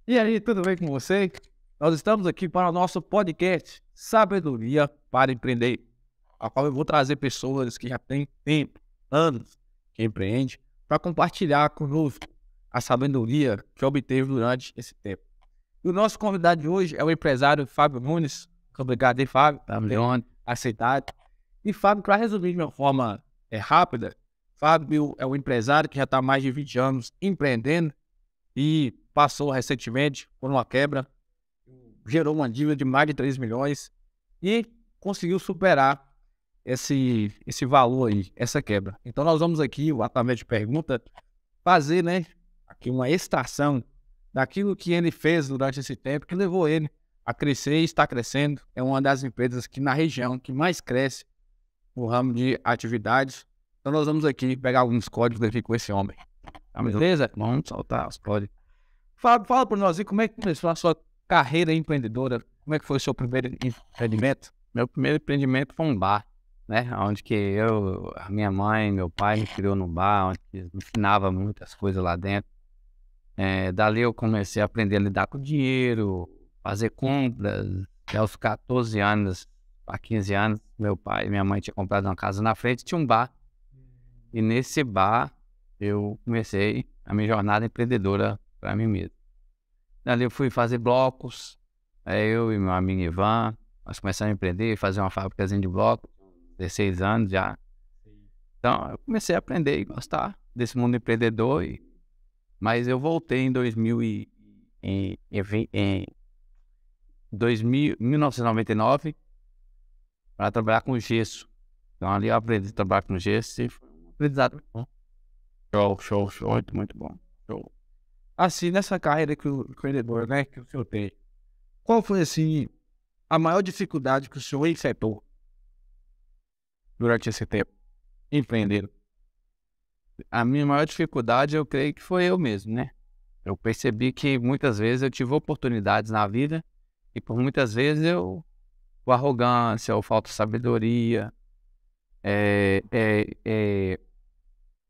E aí, tudo bem com você? Nós estamos aqui para o nosso podcast Sabedoria para Empreender, a qual eu vou trazer pessoas que já têm tempo, anos, que empreendem, para compartilhar conosco a sabedoria que obteve durante esse tempo. E o nosso convidado de hoje é o empresário Fábio Nunes. Muito obrigado aí, Fábio, por ter aceitado. E Fábio, para resumir de uma forma rápida, Fábio é um empresário que já está há mais de 20 anos empreendendo e passou recentemente por uma quebra, gerou uma dívida de mais de 3 milhões e conseguiu superar esse valor aí, essa quebra. Então nós vamos aqui, através de pergunta, fazer, aqui uma extração daquilo que ele fez durante esse tempo, que levou ele a crescer e está crescendo. É uma das empresas que na região que mais cresce no ramo de atividades. Então nós vamos aqui pegar alguns códigos aqui com esse homem. Tá, beleza? Vamos soltar os códigos. Fábio, fala para nós aí como é que começou a sua carreira empreendedora. Como é que foi o seu primeiro empreendimento? Meu primeiro empreendimento foi um bar, né? Onde que a minha mãe, meu pai me criou no bar, onde que me ensinava muitas coisas lá dentro. Dali eu comecei a aprender a lidar com dinheiro, fazer compras. Até aos 14 anos, a 15 anos, meu pai e minha mãe tinham comprado uma casa na frente, tinha um bar. E nesse bar eu comecei a minha jornada empreendedora para mim mesmo. Dali eu fui fazer blocos, eu e meu amigo Ivan, nós começamos a empreender, fazer uma fábricazinha de blocos, 16 anos já. Então eu comecei a aprender e gostar desse mundo empreendedor, mas eu voltei em 1999 para trabalhar com gesso. Então ali eu aprendi a trabalhar com gesso e foi um aprendizado muito bom. Show, muito bom. Show. Assim, nessa carreira que o empreendedor, que o senhor tem, qual foi, assim, a maior dificuldade que o senhor enfrentou durante esse tempo empreendendo? A minha maior dificuldade, eu creio que foi eu mesmo, né? Eu percebi que muitas vezes eu tive oportunidades na vida e por muitas vezes por arrogância ou falta de sabedoria,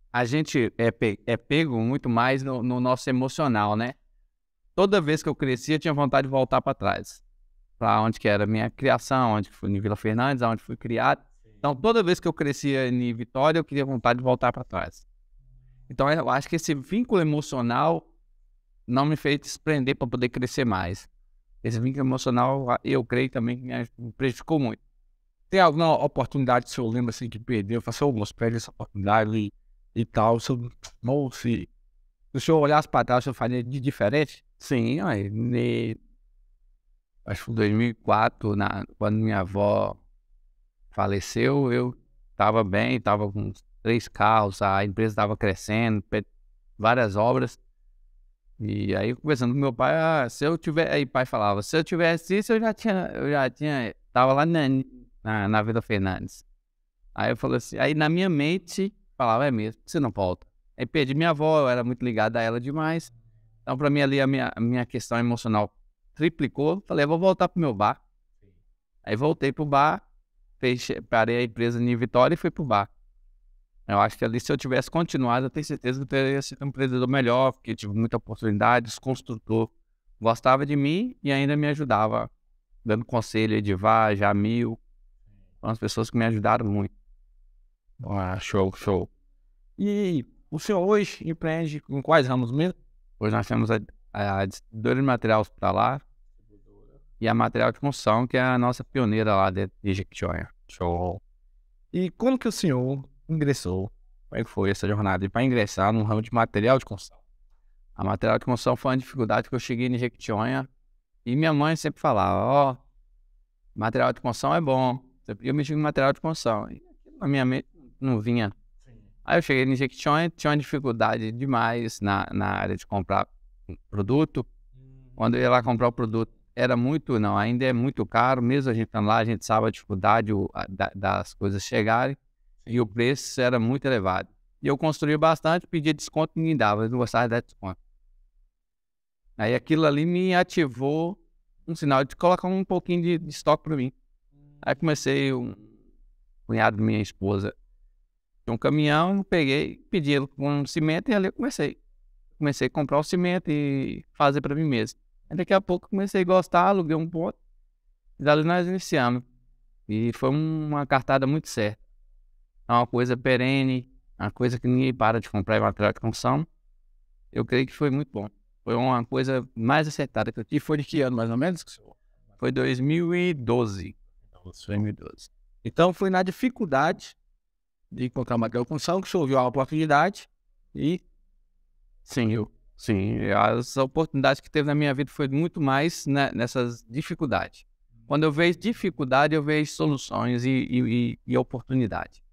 a gente é pego muito mais no nosso emocional, né? Toda vez que eu crescia, eu tinha vontade de voltar para trás, para onde que era a minha criação, onde fui em Vila Fernandes, onde fui criado. Então, toda vez que eu crescia em Vitória, eu queria vontade de voltar para trás. Então, eu acho que esse vínculo emocional não me fez desprender para poder crescer mais. Esse vínculo emocional, eu creio também que me prejudicou muito. Tem alguma oportunidade que o senhor lembra, assim, que perdeu? Passou alguns perdeu essa oportunidade e tal. O senhor, ou se o senhor olhasse para trás, o senhor faria de diferente? Sim, acho que foi 2004, quando minha avó faleceu, eu estava bem, estava com 3 carros, a empresa estava crescendo, várias obras. E aí, conversando com meu pai, se eu tiver, aí o pai falava, se eu tivesse isso, eu já tinha, tava lá na Vila Fernandes. Aí eu falei assim, aí na minha mente, falava, é mesmo, você não volta. Aí perdi minha avó, eu era muito ligado a ela demais. Então, pra mim ali, a minha questão emocional triplicou. Falei, eu vou voltar pro meu bar. Aí voltei pro bar, parei a empresa em Vitória e fui pro bar. Eu acho que ali, se eu tivesse continuado, eu tenho certeza que eu teria sido um empreendedor melhor, porque tive muita oportunidade, os construtor gostava de mim e ainda me ajudava, dando conselho, Edivar, Jamil, são as pessoas que me ajudaram muito. Show. E o senhor hoje empreende com quais ramos mesmo? Hoje nós temos a distribuidora de material hospitalar e a material de construção, que é a nossa pioneira lá dentro de Jequitinhonha. Show. E como que o senhor ingressou? Como é que foi essa jornada para ingressar no ramo de material de construção? A material de construção foi uma dificuldade que eu cheguei em Jequitinhonha e minha mãe sempre falava, material de construção é bom, você podia mexer com material de construção. E na minha mente não vinha. Aí eu cheguei em Jequitinhonha, tinha uma dificuldade demais na área de comprar produto. Quando eu ia lá comprar o produto, ainda é muito caro, mesmo a gente estando lá, a gente sabe a dificuldade das coisas chegarem e o preço era muito elevado. E eu construía bastante, pedia desconto e ninguém dava, eu não gostava de dar desconto. Aí aquilo ali me ativou um sinal de colocar um pouquinho de estoque para mim. Aí comecei, um cunhado da minha esposa tinha um caminhão, peguei, pedi ele com cimento e ali eu comecei a comprar o cimento e fazer para mim mesmo. Aí daqui a pouco comecei a gostar, aluguei um ponto. E dali nós iniciamos. E foi uma cartada muito certa. É uma coisa perene, uma coisa que ninguém para de comprar em material de construção. Eu creio que foi muito bom. Foi uma coisa mais acertada que eu tive. E foi de que ano, mais ou menos? Foi 2012. 2012. Então, foi na dificuldade de encontrar material de construção que surgiu a oportunidade e Sim, as oportunidades que teve na minha vida foi muito mais nessas dificuldades. Quando eu vejo dificuldade, eu vejo soluções e oportunidade.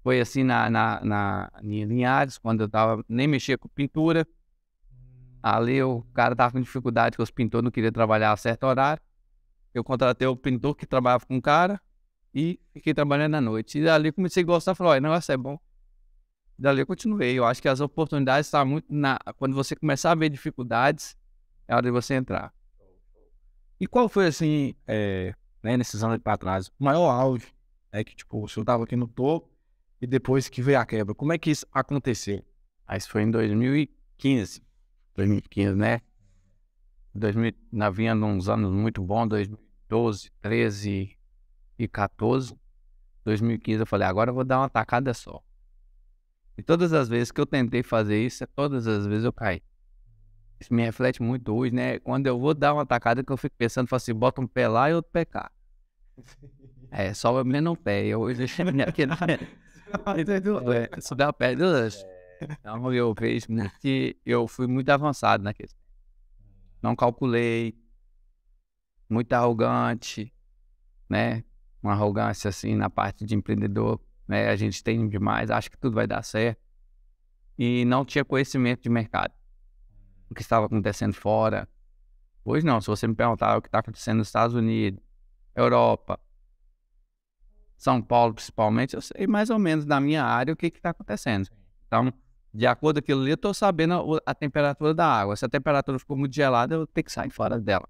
Foi assim em Linhares, quando eu nem mexia com pintura. Ali o cara tava com dificuldade, que os pintores não queriam trabalhar a certo horário. Eu contratei o pintor que trabalhava com o cara e fiquei trabalhando à noite. E dali comecei a gostar, falei, olha, o negócio é bom. Dali eu continuei. Eu acho que as oportunidades estão muito quando você começar a ver dificuldades, é hora de você entrar. E qual foi, assim, né, nesses anos para trás, o maior auge? Que, tipo, o senhor estava aqui no topo e depois que veio a quebra. Como é que isso aconteceu? Aí isso foi em 2015. 2015, né? Nós vinha uns anos muito bons, 2012, 13 e 14. 2015 eu falei, agora eu vou dar uma tacada só. E todas as vezes que eu tentei fazer isso, todas as vezes eu caí. Isso me reflete muito hoje, né? Quando eu vou dar uma tacada que eu fico pensando, falo assim, bota um pé lá e outro pé cá. Só menos um pé. Eu deixei aqui na subir a pé dos. Então eu vejo que eu fui muito avançado naquele. Não calculei, muito arrogante, né? Uma arrogância assim na parte de empreendedor, né? A gente tem demais, acha que tudo vai dar certo. E não tinha conhecimento de mercado. O que estava acontecendo fora. Hoje não, se você me perguntar o que está acontecendo nos Estados Unidos, Europa, São Paulo principalmente, eu sei mais ou menos da minha área o que está acontecendo. Então, de acordo com aquilo ali, eu estou sabendo a temperatura da água. Se a temperatura ficou muito gelada, eu tenho que sair fora dela.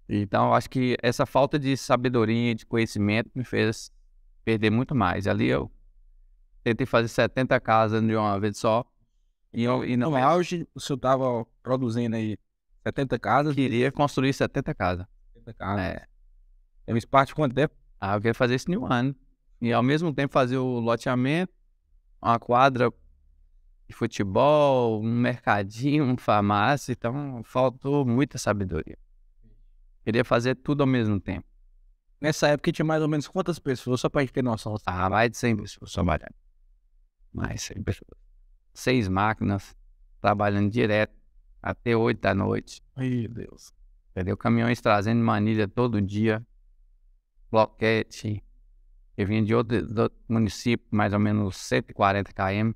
Então, eu acho que essa falta de sabedoria, de conhecimento, me fez perder muito mais. Ali eu tentei fazer 70 casas de uma vez só. E no auge, o senhor estava produzindo aí 70 casas? Queria construir 70 casas. 70 casas. É um espaço de quanto tempo? Eu queria fazer isso em um ano. E ao mesmo tempo fazer o loteamento, uma quadra de futebol, um mercadinho, uma farmácia. Então, faltou muita sabedoria. Queria fazer tudo ao mesmo tempo. Nessa época tinha mais ou menos quantas pessoas, só pra gente ter noção? Mais de 100 pessoas trabalhando. Mais de 100 pessoas. 6 máquinas, trabalhando direto, até 8 da noite. Meu Deus. Entendeu? Caminhões trazendo manilha todo dia. Bloquete. Eu vinha de outro município, mais ou menos 140 km.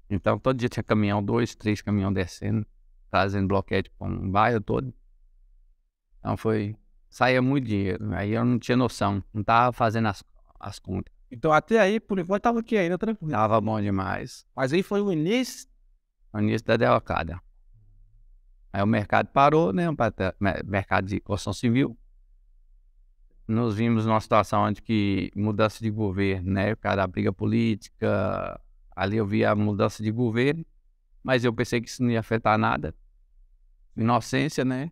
Então, todo dia tinha caminhão, 2, 3 caminhões descendo, trazendo bloquete para um bairro todo. Então, saía muito dinheiro. Aí eu não tinha noção, não tava fazendo as contas. Então, até aí, por enquanto, tava aqui ainda, tranquilo. Tava bom demais. Mas aí foi o início? O início da derrocada. Aí o mercado parou, né? O mercado de construção civil. Nos vimos numa situação onde que mudança de governo, né? O cara da briga política. Ali eu vi a mudança de governo, mas eu pensei que isso não ia afetar nada. Inocência, né?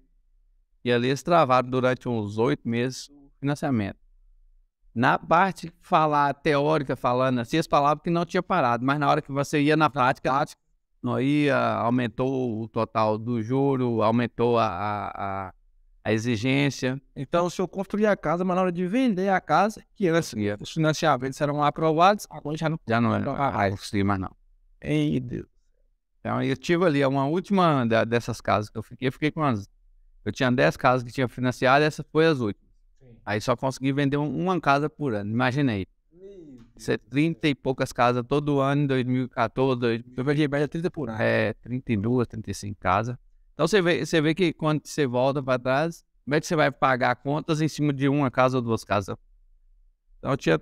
E ali eles travaram durante uns 8 meses o financiamento. Na parte teórica, falando assim, eles falavam que não tinha parado, mas na hora que você ia na prática, não ia, aumentou o total do juro, aumentou a exigência. Então o senhor construía a casa, mas na hora de vender a casa, que antes os financiamentos eram aprovados, agora já não era construir mais não. Ei, Deus. Então eu tive ali uma última dessas casas que eu fiquei com eu tinha 10 casas que tinha financiado, essa foi as últimas. Aí só consegui vender uma casa por ano, imaginei. Isso é 30 e poucas casas todo ano, em 2014, eu vendi média 30 por ano. 32, 35 casas. Então você vê que quando você volta para trás, como é que você vai pagar contas em cima de uma casa ou 2 casas? Então tinha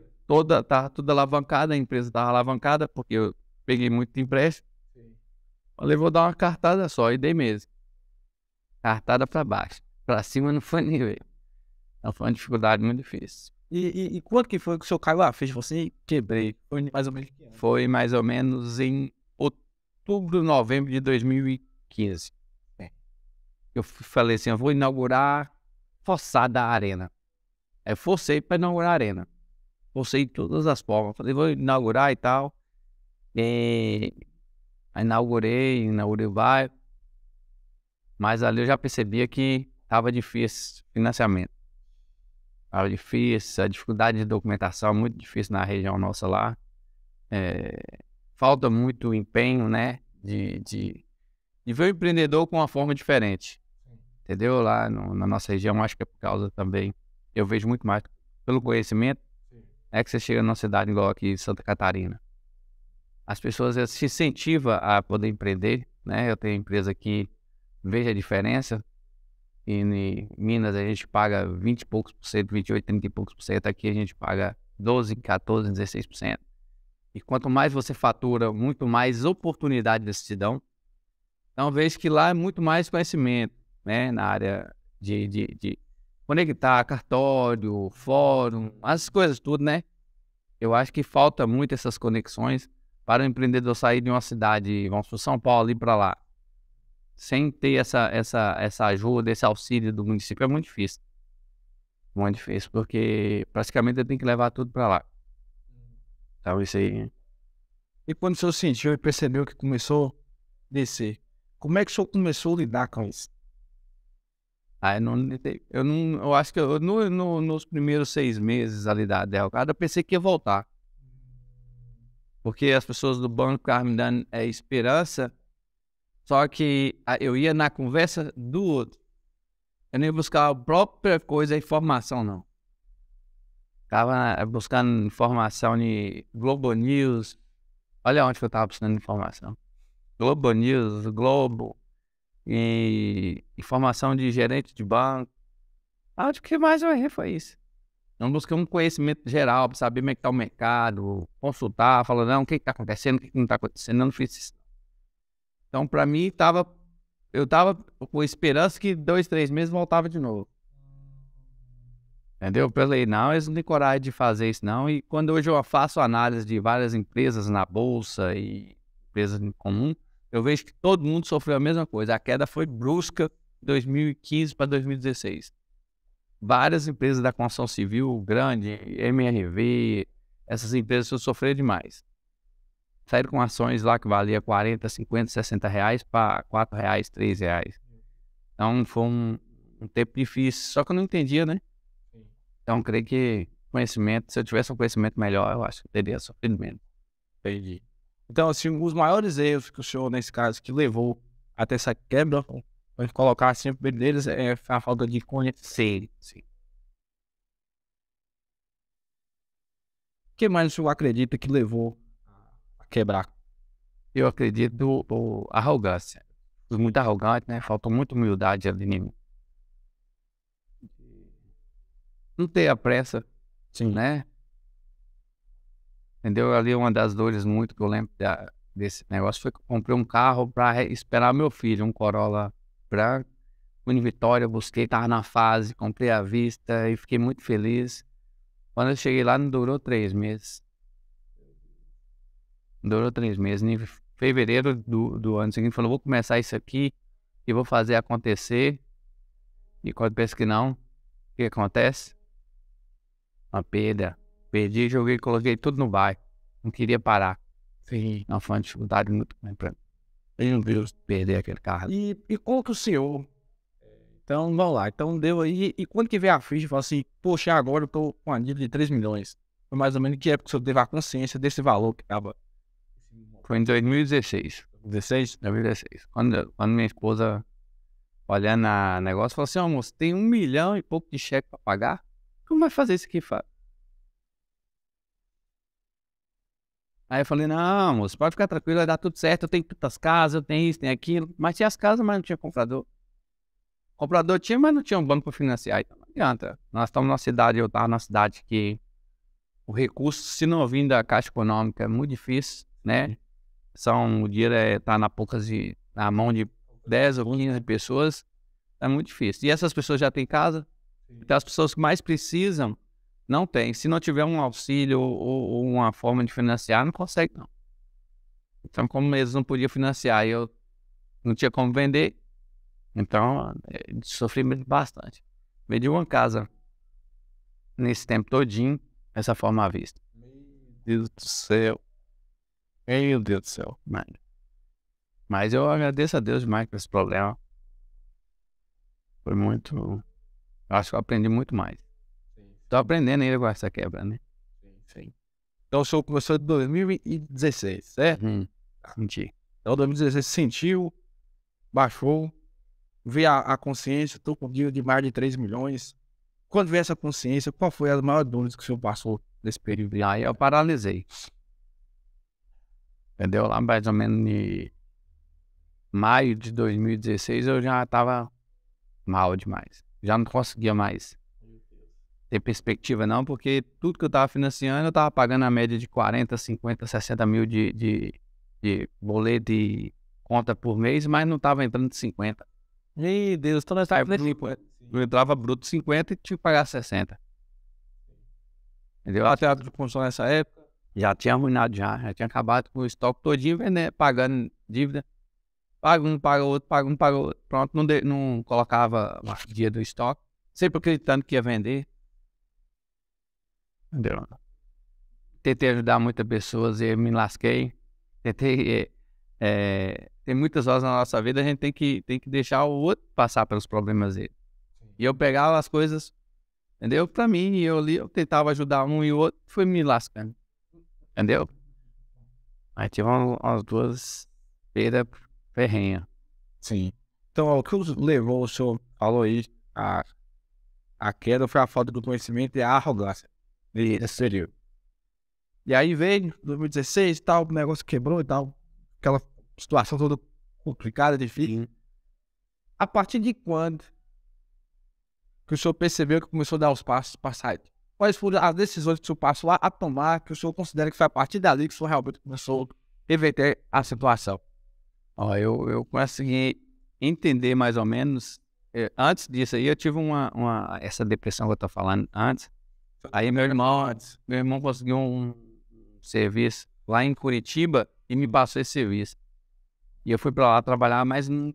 tava tudo alavancada, a empresa estava alavancada, porque eu peguei muito empréstimo. Falei, vou dar uma cartada só, e dei mesmo. Cartada para baixo. Para cima não foi nem ver. Então foi uma dificuldade muito difícil. E quanto que foi que o senhor caiu a ficha? Você quebrei. Foi mais ou menos que ano? Foi mais ou menos em outubro, novembro de 2015. Eu falei assim, eu vou inaugurar forçada a arena. Aí eu forcei para inaugurar a arena. Forcei de todas as formas. Falei, vou inaugurar e tal. E aí inaugurei o bairro. Mas ali eu já percebia que tava difícil o financiamento. Tava difícil, a dificuldade de documentação é muito difícil na região nossa lá. Falta muito empenho, né? De ver o empreendedor com uma forma diferente. Entendeu? Lá na nossa região, acho que é por causa também. Eu vejo muito mais pelo conhecimento. É que você chega numa cidade igual aqui, Santa Catarina. As pessoas se incentivam a poder empreender, né? Eu tenho empresa aqui, veja a diferença. E em Minas a gente paga 20 e poucos por cento, 28, 30 e poucos por cento. Aqui a gente paga 12, 14, 16%. E quanto mais você fatura, muito mais oportunidade eles te dão. Então vejo que lá é muito mais conhecimento, né? Na área de conectar cartório, fórum, as coisas tudo, né? Eu acho que falta muito essas conexões para o empreendedor sair de uma cidade, vamos para São Paulo e ir para lá. Sem ter essa ajuda, esse auxílio do município, é muito difícil. Muito difícil, porque praticamente eu tenho que levar tudo para lá. Então isso aí. E quando o senhor sentiu e percebeu que começou a descer, como é que o senhor começou a lidar com isso? Eu acho que nos primeiros 6 meses ali da Delgado, eu pensei que ia voltar. Porque as pessoas do banco ficavam me dando esperança, só que eu ia na conversa do outro. Eu nem buscava a própria coisa, a informação, não. Tava buscando informação de Globo News. Olha onde que eu tava buscando informação. Globo News, Globo, e informação de gerente de banco. Acho que o que mais eu errei foi isso. Não busquei um conhecimento geral para saber como é que tá o mercado, consultar, falar, não, o que tá acontecendo, o que não tá acontecendo, eu não fiz isso. Então, para mim, eu tava com esperança que 2, 3 meses voltava de novo. Entendeu? Eu falei, não, eles não têm coragem de fazer isso não. E quando hoje eu faço análise de várias empresas na bolsa e empresas em comum, eu vejo que todo mundo sofreu a mesma coisa. A queda foi brusca de 2015 para 2016. Várias empresas da construção civil grande, MRV, essas empresas sofreram demais. Saíram com ações lá que valia 40, 50, 60 reais para 4 reais, 3 reais. Então foi um tempo difícil, só que eu não entendia, né? Então creio que conhecimento, se eu tivesse um conhecimento melhor, eu acho que eu teria sofrido menos. Entendi. Então, assim, os maiores erros que o senhor, nesse caso, que levou até essa quebra, vamos colocar assim, o primeiro deles é a falta de conhecimento. Sim. O que mais o senhor acredita que levou a quebrar? Eu acredito arrogância. Fui muito arrogante, né? Faltou muita humildade ali em mim. Não ter a pressa, Sim. né? Entendeu? Ali uma das dores muito que eu lembro desse negócio foi que eu comprei um carro para esperar meu filho, um Corolla branco. Fui em Vitória, busquei, tava na fase, comprei à vista e fiquei muito feliz. Quando eu cheguei lá, não durou 3 meses. Não durou 3 meses. Em fevereiro do ano seguinte, falou, vou começar isso aqui e vou fazer acontecer. E quando penso que não, o que acontece? Uma perda. Perdi, joguei, coloquei tudo no bairro. Não queria parar. Sim. Não, foi uma dificuldade muito grande pra mim. Meu Deus. Perder aquele carro. E como que o senhor... Então, vamos lá. Então, deu aí. E quando que veio a ficha, falou assim, poxa, agora eu tô com uma dívida de 3 milhões. Foi mais ou menos que época que o senhor teve a consciência desse valor que tava... Foi em 2016. 16? 2016. Quando minha esposa, olhando a negócio, falou assim, ó, moço, tem 1 milhão e pouco de cheque pra pagar? Como vai fazer isso aqui, Fábio? Aí eu falei, não, moço, pode ficar tranquilo, vai dar tudo certo, eu tenho tantas casas, eu tenho isso, tenho aquilo. Mas tinha as casas, mas não tinha comprador. Comprador tinha, mas não tinha um banco para financiar. Então não adianta. Nós estamos numa cidade, eu estava numa cidade que o recurso, se não vir da Caixa Econômica, é muito difícil, né? O dinheiro tá na mão de 10 ou 15 pessoas, é muito difícil. E essas pessoas já têm casa, então as pessoas que mais precisam, não tem. Se não tiver um auxílio ou uma forma de financiar, não consegue, não. Então, como eles não podiam financiar e eu não tinha como vender, Então, sofri bastante. Vendi uma casa nesse tempo todinho, essa forma à vista. Meu Deus do céu. Meu Deus do céu. Mas eu agradeço a Deus demais por esse problema. Foi muito. Eu acho que eu aprendi muito mais. Tô aprendendo ainda com essa quebra, né? Sim. Então o senhor começou em 2016, certo? Senti. Então 2016 sentiu, baixou, veio a consciência, tô com dívida de mais de 3 milhões. Quando veio essa consciência, qual foi a maior dúvida que o senhor passou nesse período? E aí eu paralisei. Entendeu? Lá mais ou menos em maio de 2016 eu já tava mal demais. Já não conseguia mais ter perspectiva não, porque tudo que eu tava financiando eu tava pagando a média de 40, 50, 60 mil de boleto de conta por mês, mas não tava entrando de 50. Meu Deus, então nós estávamos Eu entrava bruto 50 e tinha que pagar 60. Entendeu? a teatro de construção nessa época. Já tinha arruinado já tinha acabado com o estoque todinho, vendendo, pagando dívida. Paga um, paga outro, paga um, paga outro. Pronto, não colocava o dia do estoque. Sempre acreditando que ia vender. Entendeu? Tentei ajudar muitas pessoas e me lasquei. Tentei. Tem muitas horas na nossa vida a gente tem que deixar o outro passar pelos problemas dele. E eu pegava as coisas, entendeu? Pra mim, e eu tentava ajudar um e o outro, foi me lascando. Entendeu? Aí tive umas duas perdas ferrenhas. Sim. Então, ó, o que levou o senhor, falou aí, a queda foi a falta do conhecimento e a arrogância. Nesse período. E aí veio 2016 e tal, o negócio quebrou e tal. Aquela situação toda complicada, difícil. A partir de quando que o senhor percebeu que começou a dar os passos para sair? Quais foram as decisões que o senhor passou a tomar, que o senhor considera que foi a partir dali que o senhor realmente começou a reverter a situação? Ó, eu consegui entender mais ou menos. Antes disso aí, eu tive essa depressão que eu tô falando antes. Aí meu irmão conseguiu um serviço lá em Curitiba e me passou esse serviço. E eu fui pra lá trabalhar, mas não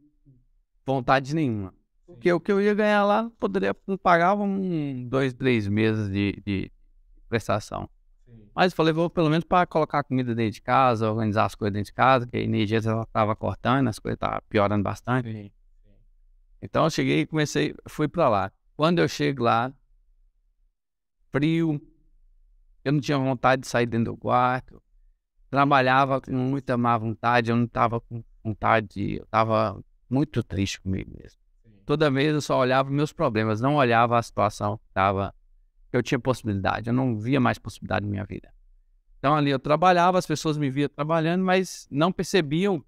vontade nenhuma. Porque o que eu ia ganhar lá não pagava 2, 3 meses de prestação. Mas eu falei, vou pelo menos para colocar comida dentro de casa, organizar as coisas dentro de casa, que a energia estava cortando, as coisas estavam piorando bastante. Então eu cheguei e fui para lá. Quando eu chego lá, frio, eu não tinha vontade de sair dentro do quarto, trabalhava com muita má vontade, eu não estava com vontade, eu estava muito triste comigo mesmo. Toda vez eu só olhava meus problemas, não olhava a situação que eu tinha possibilidade, eu não via mais possibilidade na minha vida. Então ali eu trabalhava, as pessoas me viam trabalhando, mas não percebiam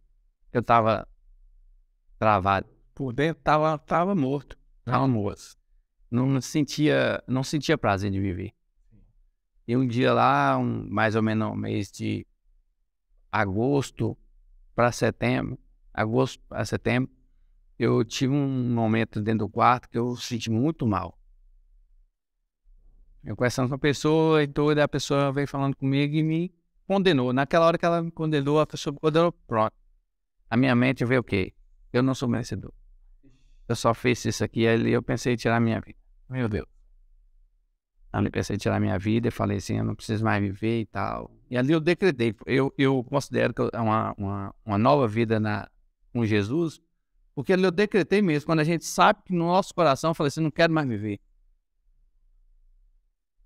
que eu estava travado. Por dentro estava morto, estava morto. Não sentia prazer de viver. E um dia lá, mais ou menos no mês de agosto para setembro, eu tive um momento dentro do quarto que eu senti muito mal. Eu conversando com a pessoa e toda, a pessoa veio falando comigo e me condenou. Naquela hora que ela me condenou, a pessoa me condenou, pronto. A minha mente veio o quê? Eu não sou merecedor. Eu só fiz isso aqui e ali eu pensei em tirar a minha vida. Meu Deus. Ali eu pensei em tirar a minha vida e falei assim, eu não preciso mais viver e tal. E ali eu decretei. Eu considero que é uma nova vida com Jesus, porque ali eu decretei mesmo. Quando a gente sabe que no nosso coração, eu falei assim, não quero mais viver.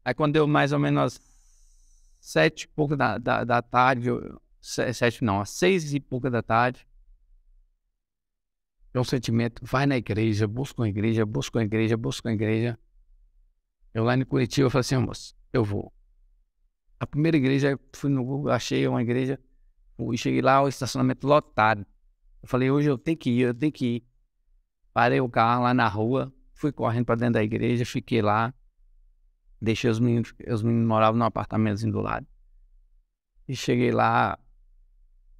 Aí quando deu mais ou menos às 7 e pouco da tarde, às 6 e pouca da tarde, é um sentimento, vai na igreja, busca uma igreja, busca uma igreja, busca uma igreja. Eu lá em Curitiba, eu falei assim, moço, eu vou. A primeira igreja, fui no Google, achei uma igreja, e cheguei lá, o estacionamento lotado. Eu falei, hoje eu tenho que ir. Parei o carro lá na rua, fui correndo para dentro da igreja, fiquei lá. Deixei os meninos moravam num apartamentozinho do lado. E cheguei lá,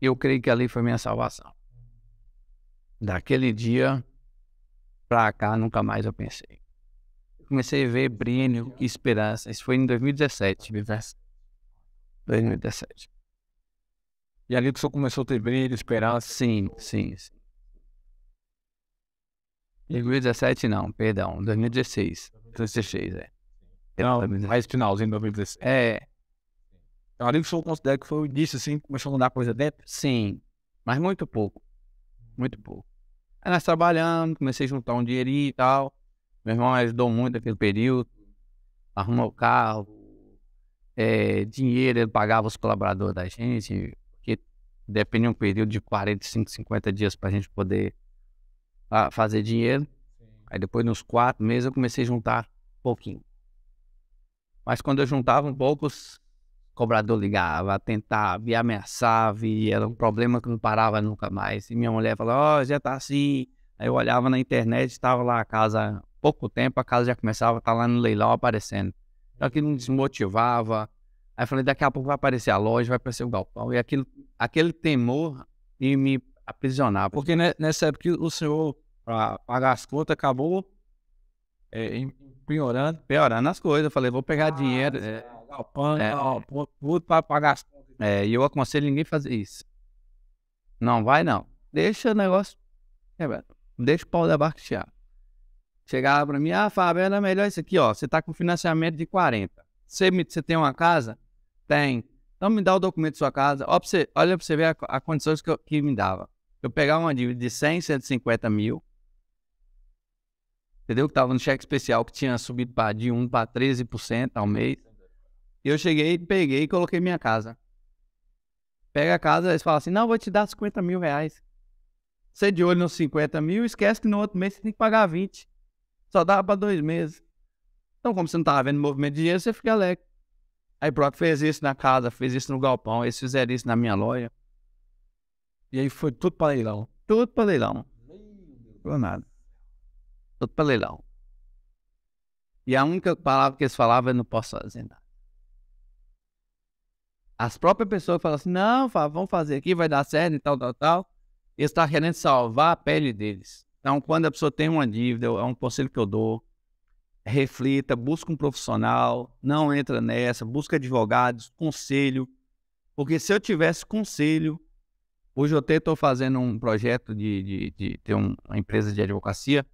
eu creio que ali foi minha salvação. Daquele dia pra cá, nunca mais eu pensei. Comecei a ver brilho e esperança. Isso foi em 2017. 2017. E ali que o senhor começou a ter brilho, esperança. Sim. 2017 não, perdão, 2016. 2016, é. Não, mais finalzinho de 2016. É, Então, ali que o senhor considera que foi o início, assim, começou a mudar coisa dentro? sim, mas muito pouco. Muito pouco. Aí nós trabalhando, comecei a juntar um dinheirinho e tal. Meu irmão ajudou muito naquele período. Arrumou o carro, dinheiro, ele pagava os colaboradores da gente, porque depende de um período de 45, 50 dias pra gente poder fazer dinheiro. Aí depois, nos 4 meses, eu comecei a juntar um pouquinho. Mas quando eu juntava um pouco, os cobrador ligava, tentava, e ameaçava, e era um problema que não parava nunca mais. E minha mulher falou, já tá assim. Aí eu olhava na internet, estava lá a casa, há pouco tempo, a casa já começava a estar lá no leilão aparecendo. Então aquilo me desmotivava. Aí eu falei, daqui a pouco vai aparecer a loja, vai aparecer o galpão. E aquele temor ia me aprisionar. Porque nessa época o senhor, para pagar as contas, acabou Piorando as coisas. Eu falei, vou pegar dinheiro. Galpão, tudo para pagar as contas. E eu aconselho ninguém a fazer isso. Não vai não. Deixa o negócio. Deixa o pau da barca chiar. Chegava pra mim, Fábio, era melhor isso aqui, ó. Você tá com financiamento de 40. Você tem uma casa? Tem. Então me dá o documento da sua casa. Olha pra você ver a condições que me dava. Eu pegava uma dívida de 100, 150 mil. Entendeu? Que tava no cheque especial que tinha subido de 1 para 13% ao mês. E eu cheguei, peguei e coloquei minha casa. Pega a casa, eles falam assim, não, vou te dar 50 mil reais. Você de olho nos 50 mil, esquece que no outro mês você tem que pagar 20. Só dava para 2 meses. Então, como você não estava vendo movimento de dinheiro, você fica alegre. Aí pronto, fez isso na casa, fez isso no galpão, eles fizeram isso na minha loja. E aí foi tudo para leilão. Tudo para leilão. Não nada. Tudo para leilão. E a única palavra que eles falavam, eu não posso fazer nada. As próprias pessoas falam assim, não, vamos fazer aqui, vai dar certo e tal. Eles estão querendo salvar a pele deles. Então, quando a pessoa tem uma dívida, é um conselho que eu dou, reflita, busca um profissional, não entra nessa, busca advogados, conselho. Porque se eu tivesse conselho, hoje eu estou fazendo um projeto de ter uma empresa de advocacia,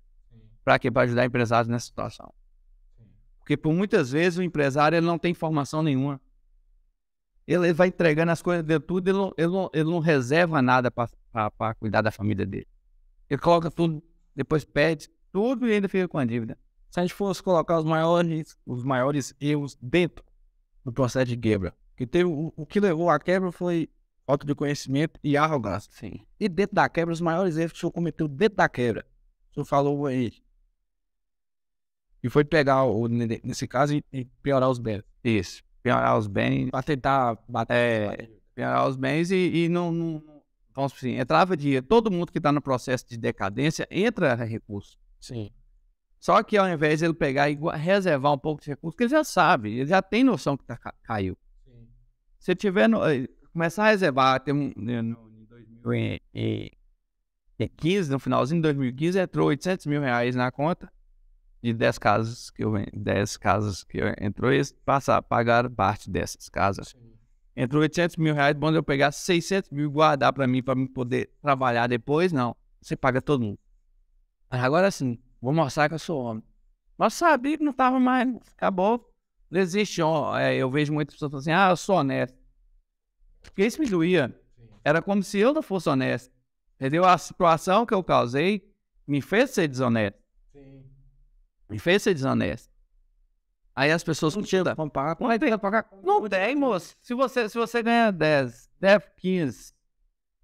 para quê? Para ajudar empresários nessa situação. Porque por muitas vezes o empresário ele não tem informação nenhuma. Ele vai entregando as coisas de tudo, ele não reserva nada para cuidar da família dele. Ele coloca tudo, depois pede tudo e ainda fica com a dívida. Se a gente fosse colocar os maiores erros dentro do processo de quebra, o que levou à quebra foi falta de conhecimento e arrogância. Sim. E dentro da quebra, os maiores erros que o senhor cometeu dentro da quebra, o senhor falou aí. E foi pegar, nesse caso, e piorar os bens. Isso. Piorar os bens. Para tentar bater. Piorar os bens e não. Vamos assim, entrava dinheiro. Todo mundo que está no processo de decadência entra recurso. Sim. Só que ao invés de ele pegar e reservar um pouco de recurso, que ele já sabe, ele já tem noção que caiu. Sim. Se ele tiver começar a reservar, em 2015, no finalzinho de 2015, entrou 800 mil reais na conta de 10 casas que entrou, eles pagaram parte dessas casas. Sim. Entrou 800 mil reais, bom eu pegar 600 mil e guardar para mim poder trabalhar depois, não. Você paga todo mundo. Agora sim, vou mostrar que eu sou homem. Mas sabia que não tava mais, acabou. Não existe, eu vejo muitas pessoas falando assim, eu sou honesto. Porque isso me doía. Era como se eu não fosse honesto. Entendeu? A situação que eu causei me fez ser desonesto. Sim. Me fez ser desonesto. Aí as pessoas não tinham como pagar. Não tem, moço. Se você ganha 10, 15,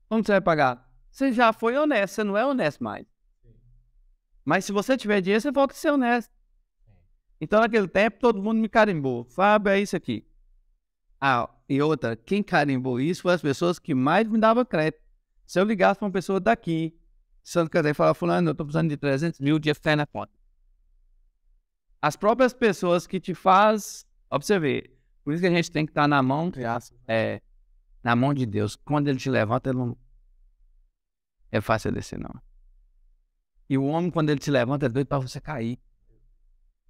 como você vai pagar? Você já foi honesto, você não é honesto mais. Mas se você tiver dinheiro, você volta a ser honesto. Então, naquele tempo, todo mundo me carimbou. Fábio, é isso aqui. E outra, quem carimbou isso foram as pessoas que mais me davam crédito. Se eu ligasse para uma pessoa daqui, Santa Catarina, e falar, fulano, eu estou precisando de 300 mil, de fé na conta. As próprias pessoas que te faz, ó, pra você ver, por isso que a gente tem que estar na mão, na mão de Deus. Quando ele te levanta, ele não é fácil descer, não. E o homem, quando ele te levanta, é doido para você cair.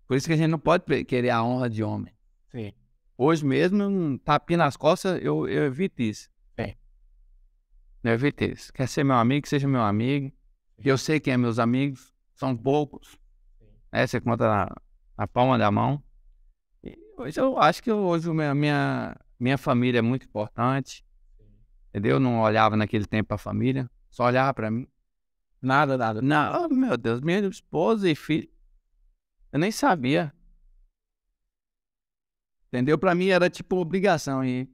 Por isso que a gente não pode querer a honra de homem. Sim. Hoje mesmo, um tapinha nas costas, eu evito isso. Eu evito isso. Quer ser meu amigo, seja meu amigo. Eu sei quem é meus amigos. são poucos, né? Você conta na palma da mão. E hoje eu acho que hoje minha família é muito importante, entendeu? Eu não olhava naquele tempo pra família, só olhava pra mim. Nada, nada. Não, meu Deus, minha esposa e filho, eu nem sabia, entendeu? Pra mim era tipo obrigação e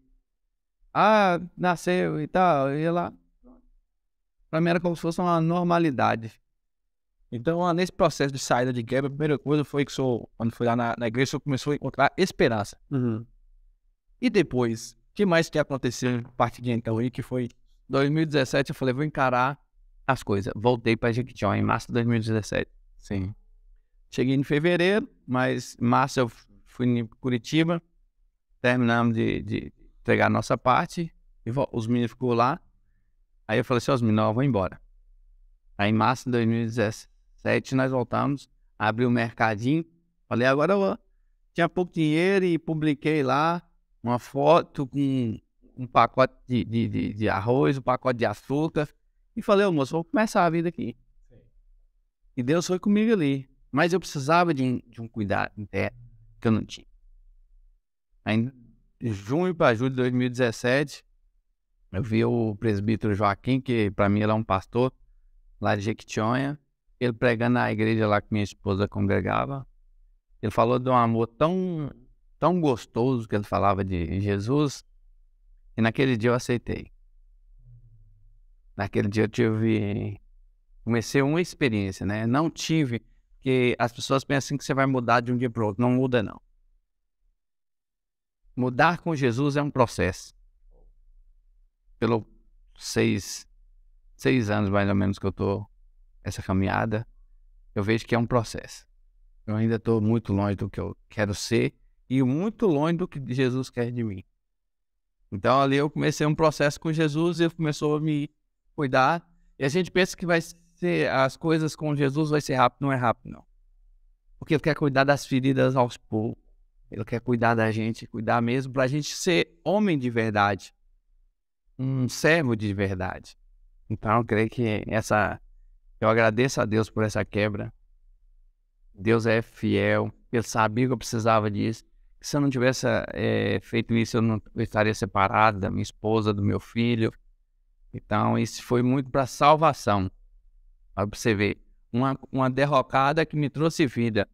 nasceu e tal, e lá. Pra mim era como se fosse uma normalidade. Então, nesse processo de saída de quebra, a primeira coisa foi que quando fui lá na igreja, eu começou a encontrar esperança. E depois, o que mais que aconteceu a partir de então aí, que foi 2017, eu falei, vou encarar as coisas. Voltei pra Jequitinhonha em março de 2017. Sim. Cheguei em fevereiro, mas em março eu fui em Curitiba, terminamos de entregar a nossa parte, e os meninos ficou lá. Aí eu falei assim, os meninos, eu vou embora. Aí em março de 2017 nós voltamos, abri o mercadinho, falei, agora eu vou. Tinha pouco dinheiro e publiquei lá uma foto com um pacote de arroz, um pacote de açúcar, e falei, ô moço, vou começar a vida aqui. E Deus foi comigo ali. Mas eu precisava de um cuidado interno que eu não tinha. Aí, de junho para julho de 2017, eu vi o presbítero Joaquim, que para mim ele é um pastor lá de Jequitinhonha, ele pregando na igreja lá que minha esposa congregava. Ele falou de um amor tão, tão gostoso que ele falava de Jesus, e naquele dia eu aceitei. Naquele dia eu comecei uma experiência, né? Não tive, porque as pessoas pensam que você vai mudar de um dia para o outro. Não muda, não. Mudar com Jesus é um processo. Pelo 6 anos mais ou menos que eu tô essa caminhada, eu vejo que é um processo. Eu ainda estou muito longe do que eu quero ser e muito longe do que Jesus quer de mim. Então ali eu comecei um processo com Jesus e ele começou a me cuidar. E a gente pensa que vai ser as coisas com Jesus vai ser rápido, não é rápido não. Porque ele quer cuidar das feridas aos poucos. Ele quer cuidar da gente, cuidar mesmo pra gente ser homem de verdade. Um servo de verdade. Então eu creio que eu agradeço a Deus por essa quebra. Deus é fiel, ele sabia que eu precisava disso. Se eu não tivesse feito isso, eu estaria separado da minha esposa, do meu filho. Então isso foi muito para salvação. Para você ver, uma derrocada que me trouxe vida,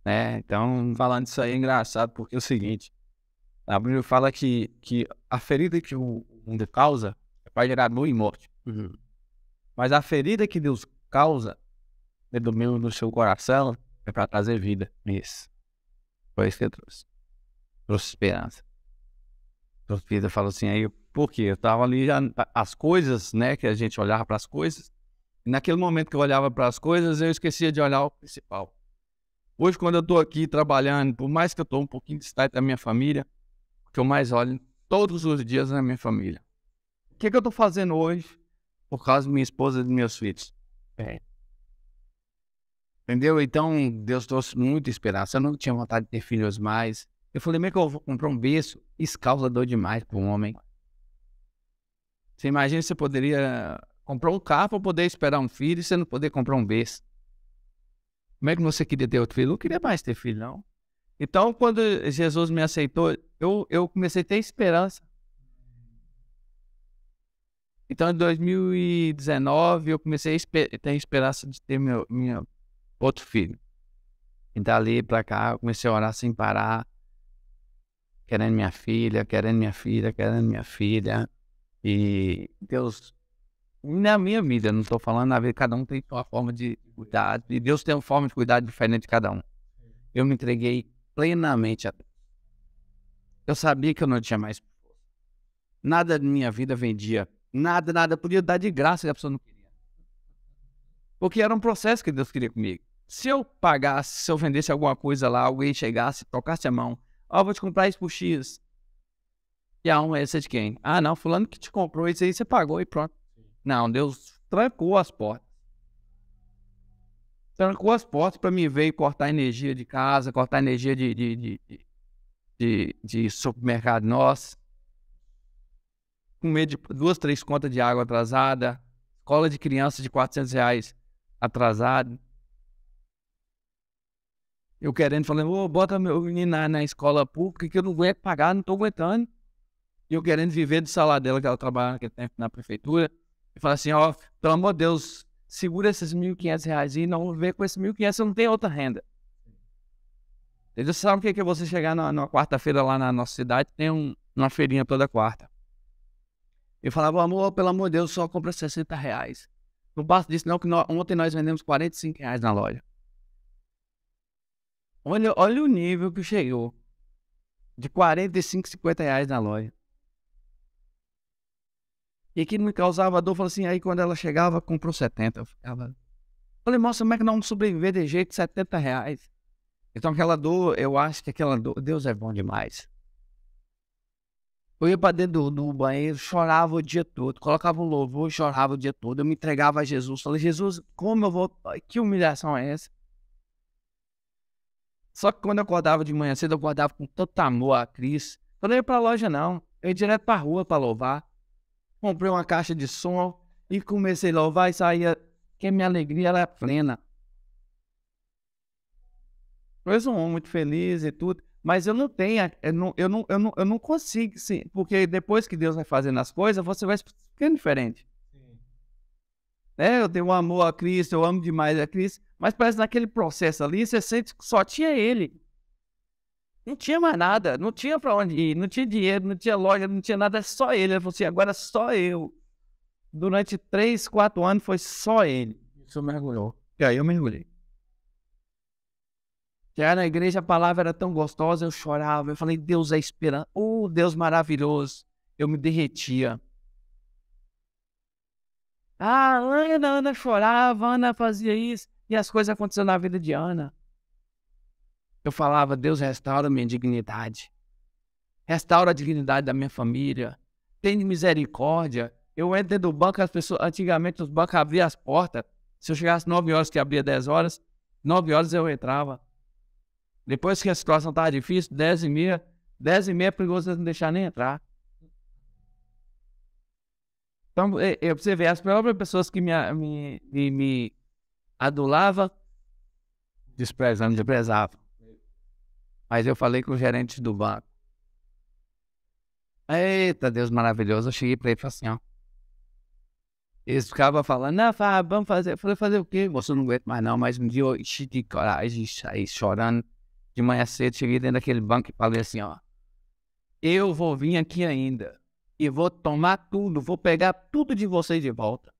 né? Então, falando isso aí é engraçado, porque é o seguinte, a Bíblia fala que a ferida que o mundo causa é para gerar dor e morte. Mas a ferida que Deus causa dentro do seu coração é para trazer vida. Isso. Foi isso que eu trouxe. Trouxe esperança. Trouxe vida. Falou assim, aí, por quê? Eu tava ali, as coisas, né, que a gente olhava para as coisas, e naquele momento que eu olhava para as coisas, eu esquecia de olhar o principal. Hoje, quando eu tô aqui trabalhando, por mais que eu tô um pouquinho distante da minha família, o que eu mais olho todos os dias é a minha família. O que eu tô fazendo hoje por causa da minha esposa e dos meus filhos? Entendeu? Então, Deus trouxe muita esperança. Eu não tinha vontade de ter filhos mais. Eu falei, como é que eu vou comprar um berço? Isso causa dor demais para um homem. Você imagina se você poderia comprar um carro para poder esperar um filho e você não poder comprar um berço. Como é que você queria ter outro filho? Eu não queria mais ter filho, não. Então, quando Jesus me aceitou, eu comecei a ter esperança. Então, em 2019, eu comecei a ter esperança de ter minha outro filho. E dali pra cá, eu comecei a orar sem parar. Querendo minha filha, querendo minha filha, querendo minha filha. E Deus, na minha vida, não tô falando na vida, cada um tem uma forma de cuidar. E Deus tem uma forma de cuidar diferente de cada um. Eu me entreguei plenamente a Deus. Eu sabia que eu não tinha mais. Nada de minha vida vendia. Nada. Podia dar de graça que a pessoa não queria. Porque era um processo que Deus queria comigo. Se eu pagasse, se eu vendesse alguma coisa lá, alguém chegasse, tocasse a mão, vou te comprar isso por X. E a honra é essa de quem? Não, fulano que te comprou isso aí, você pagou e pronto. Não, Deus trancou as portas. Trancou as portas para mim ver cortar energia de casa, cortar energia de supermercado nosso. Com medo de 2, 3 contas de água atrasada. Escola de criança de R$400 atrasado. Eu querendo, falando, ô, bota meu menino na escola pública que eu não aguento pagar, não tô aguentando. E eu querendo viver do salário dela, que ela trabalha naquele tempo na prefeitura. E fala assim, ó, pelo amor de Deus, segura esses R$ 1.500 aí, não vê com esses 1.500 eu não tenho outra renda. Você sabe o que é você chegar na quarta-feira lá na nossa cidade, tem uma feirinha toda quarta. Eu falava, amor, pelo amor de Deus, só compra R$ 60. Não basta disso não, que ontem nós vendemos R$ 45 na loja. Olha o nível que chegou. De 45, R$ 50 na loja. E aquilo me causava dor, falei assim, aí quando ela chegava, comprou 70. Eu falei, moça, como é que não sobreviver de jeito de R$ 70? Então aquela dor, eu acho que aquela dor, Deus é bom demais. Eu ia pra dentro do banheiro, chorava o dia todo, colocava um louvor, chorava o dia todo. Eu me entregava a Jesus, falei, Jesus, como eu vou, que humilhação é essa? Só que quando eu acordava de manhã cedo, eu acordava com tanto amor a Cristo. Eu não ia pra loja não, eu ia direto pra rua pra louvar. Comprei uma caixa de som e comecei a louvar e saía, que a minha alegria ela é plena. Eu sou um homem muito feliz e tudo, mas eu não tenho, eu não consigo, sim, porque depois que Deus vai fazendo as coisas, você vai ficando diferente. Eu tenho um amor a Cristo, eu amo demais a Cristo, mas parece que naquele processo ali, você sente que só tinha Ele. Não tinha mais nada, não tinha pra onde ir, não tinha dinheiro, não tinha loja, não tinha nada, é só Ele. Ele falou assim, agora só eu. Durante 3, 4 anos foi só Ele. Isso mergulhou. E aí eu mergulhei. Já na igreja a palavra era tão gostosa, eu chorava, eu falei, Deus é esperança, oh, Deus maravilhoso. Eu me derretia. Ah, Ana chorava, Ana fazia isso, e as coisas aconteceram na vida de Ana. Eu falava, Deus restaura minha dignidade. Restaura a dignidade da minha família. Tem misericórdia. Eu entro dentro do banco, as pessoas, antigamente os bancos abriam as portas. Se eu chegasse 9 horas, que abria 10 horas, 9 horas eu entrava. Depois que a situação estava difícil, 10h30 é perigoso não deixar nem entrar. Então, você vê, as próprias pessoas que me adulavam, desprezavam. Mas eu falei com o gerente do banco. Eita, Deus maravilhoso. Eu cheguei para ele e falei assim, ó. Eles ficavam falando, não, vamos fazer. Eu falei, fazer o quê? Você não aguenta mais não, mas um dia eu enchi de coragem e saí chorando. De manhã cedo, cheguei dentro daquele banco e falei assim, ó. Eu vou vir aqui ainda e vou tomar tudo, vou pegar tudo de vocês de volta.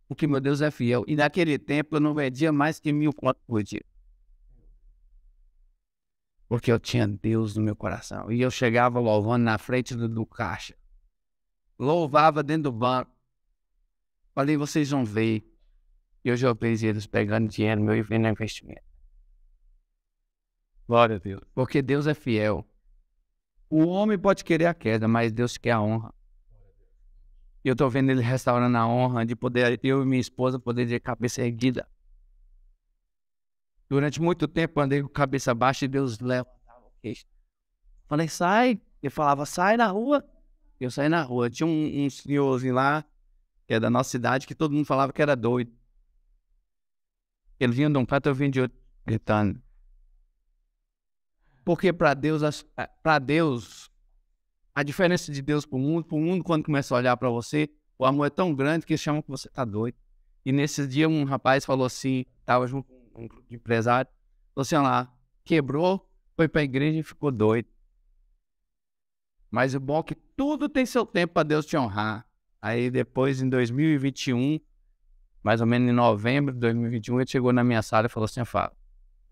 Porque meu Deus é fiel. E naquele tempo eu não vendia mais que 1.000 contos por dia. Porque eu tinha Deus no meu coração. E eu chegava louvando na frente do caixa. Louvava dentro do banco. Falei, vocês vão ver. E eu já vejo eles pegando dinheiro meu e vendo investimento. Glória a Deus. Porque Deus é fiel. O homem pode querer a queda, mas Deus quer a honra. E eu tô vendo ele restaurando a honra de poder, eu e minha esposa, poder de cabeça erguida. Durante muito tempo andei com cabeça baixa e Deus levantava o queixo. Falei, sai. Ele falava, sai na rua. Eu saí na rua. Tinha um senhorzinho lá, que é da nossa cidade, que todo mundo falava que era doido. Ele vinha de um canto, eu vinha de outro, gritando. Porque para Deus, a diferença de Deus para o mundo, quando começa a olhar para você, o amor é tão grande que eles chamam que você tá doido. E nesse dia um rapaz falou assim, estava junto com um grupo de empresário, falou assim, lá, quebrou, foi para a igreja e ficou doido. Mas o bom é que tudo tem seu tempo para Deus te honrar. Aí depois, em 2021, mais ou menos em novembro de 2021, ele chegou na minha sala e falou assim,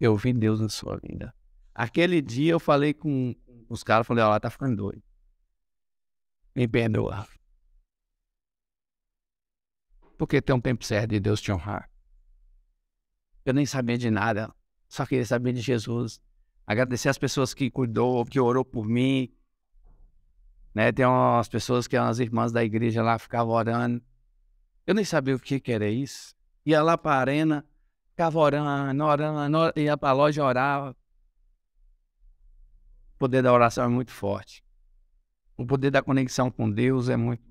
eu vi Deus na sua vida. Aquele dia eu falei com os caras, falei, ó, tá ficando doido. Me perdoa. Porque tem um tempo certo de Deus te honrar. Eu nem sabia de nada, só queria saber de Jesus. Agradecer as pessoas que cuidou, que orou por mim. Né? Tem umas pessoas que eram as irmãs da igreja lá, ficavam orando. Eu nem sabia o que era isso. Ia lá pra arena, ficava orando, ia pra loja, orava. O poder da oração é muito forte. O poder da conexão com Deus é muito,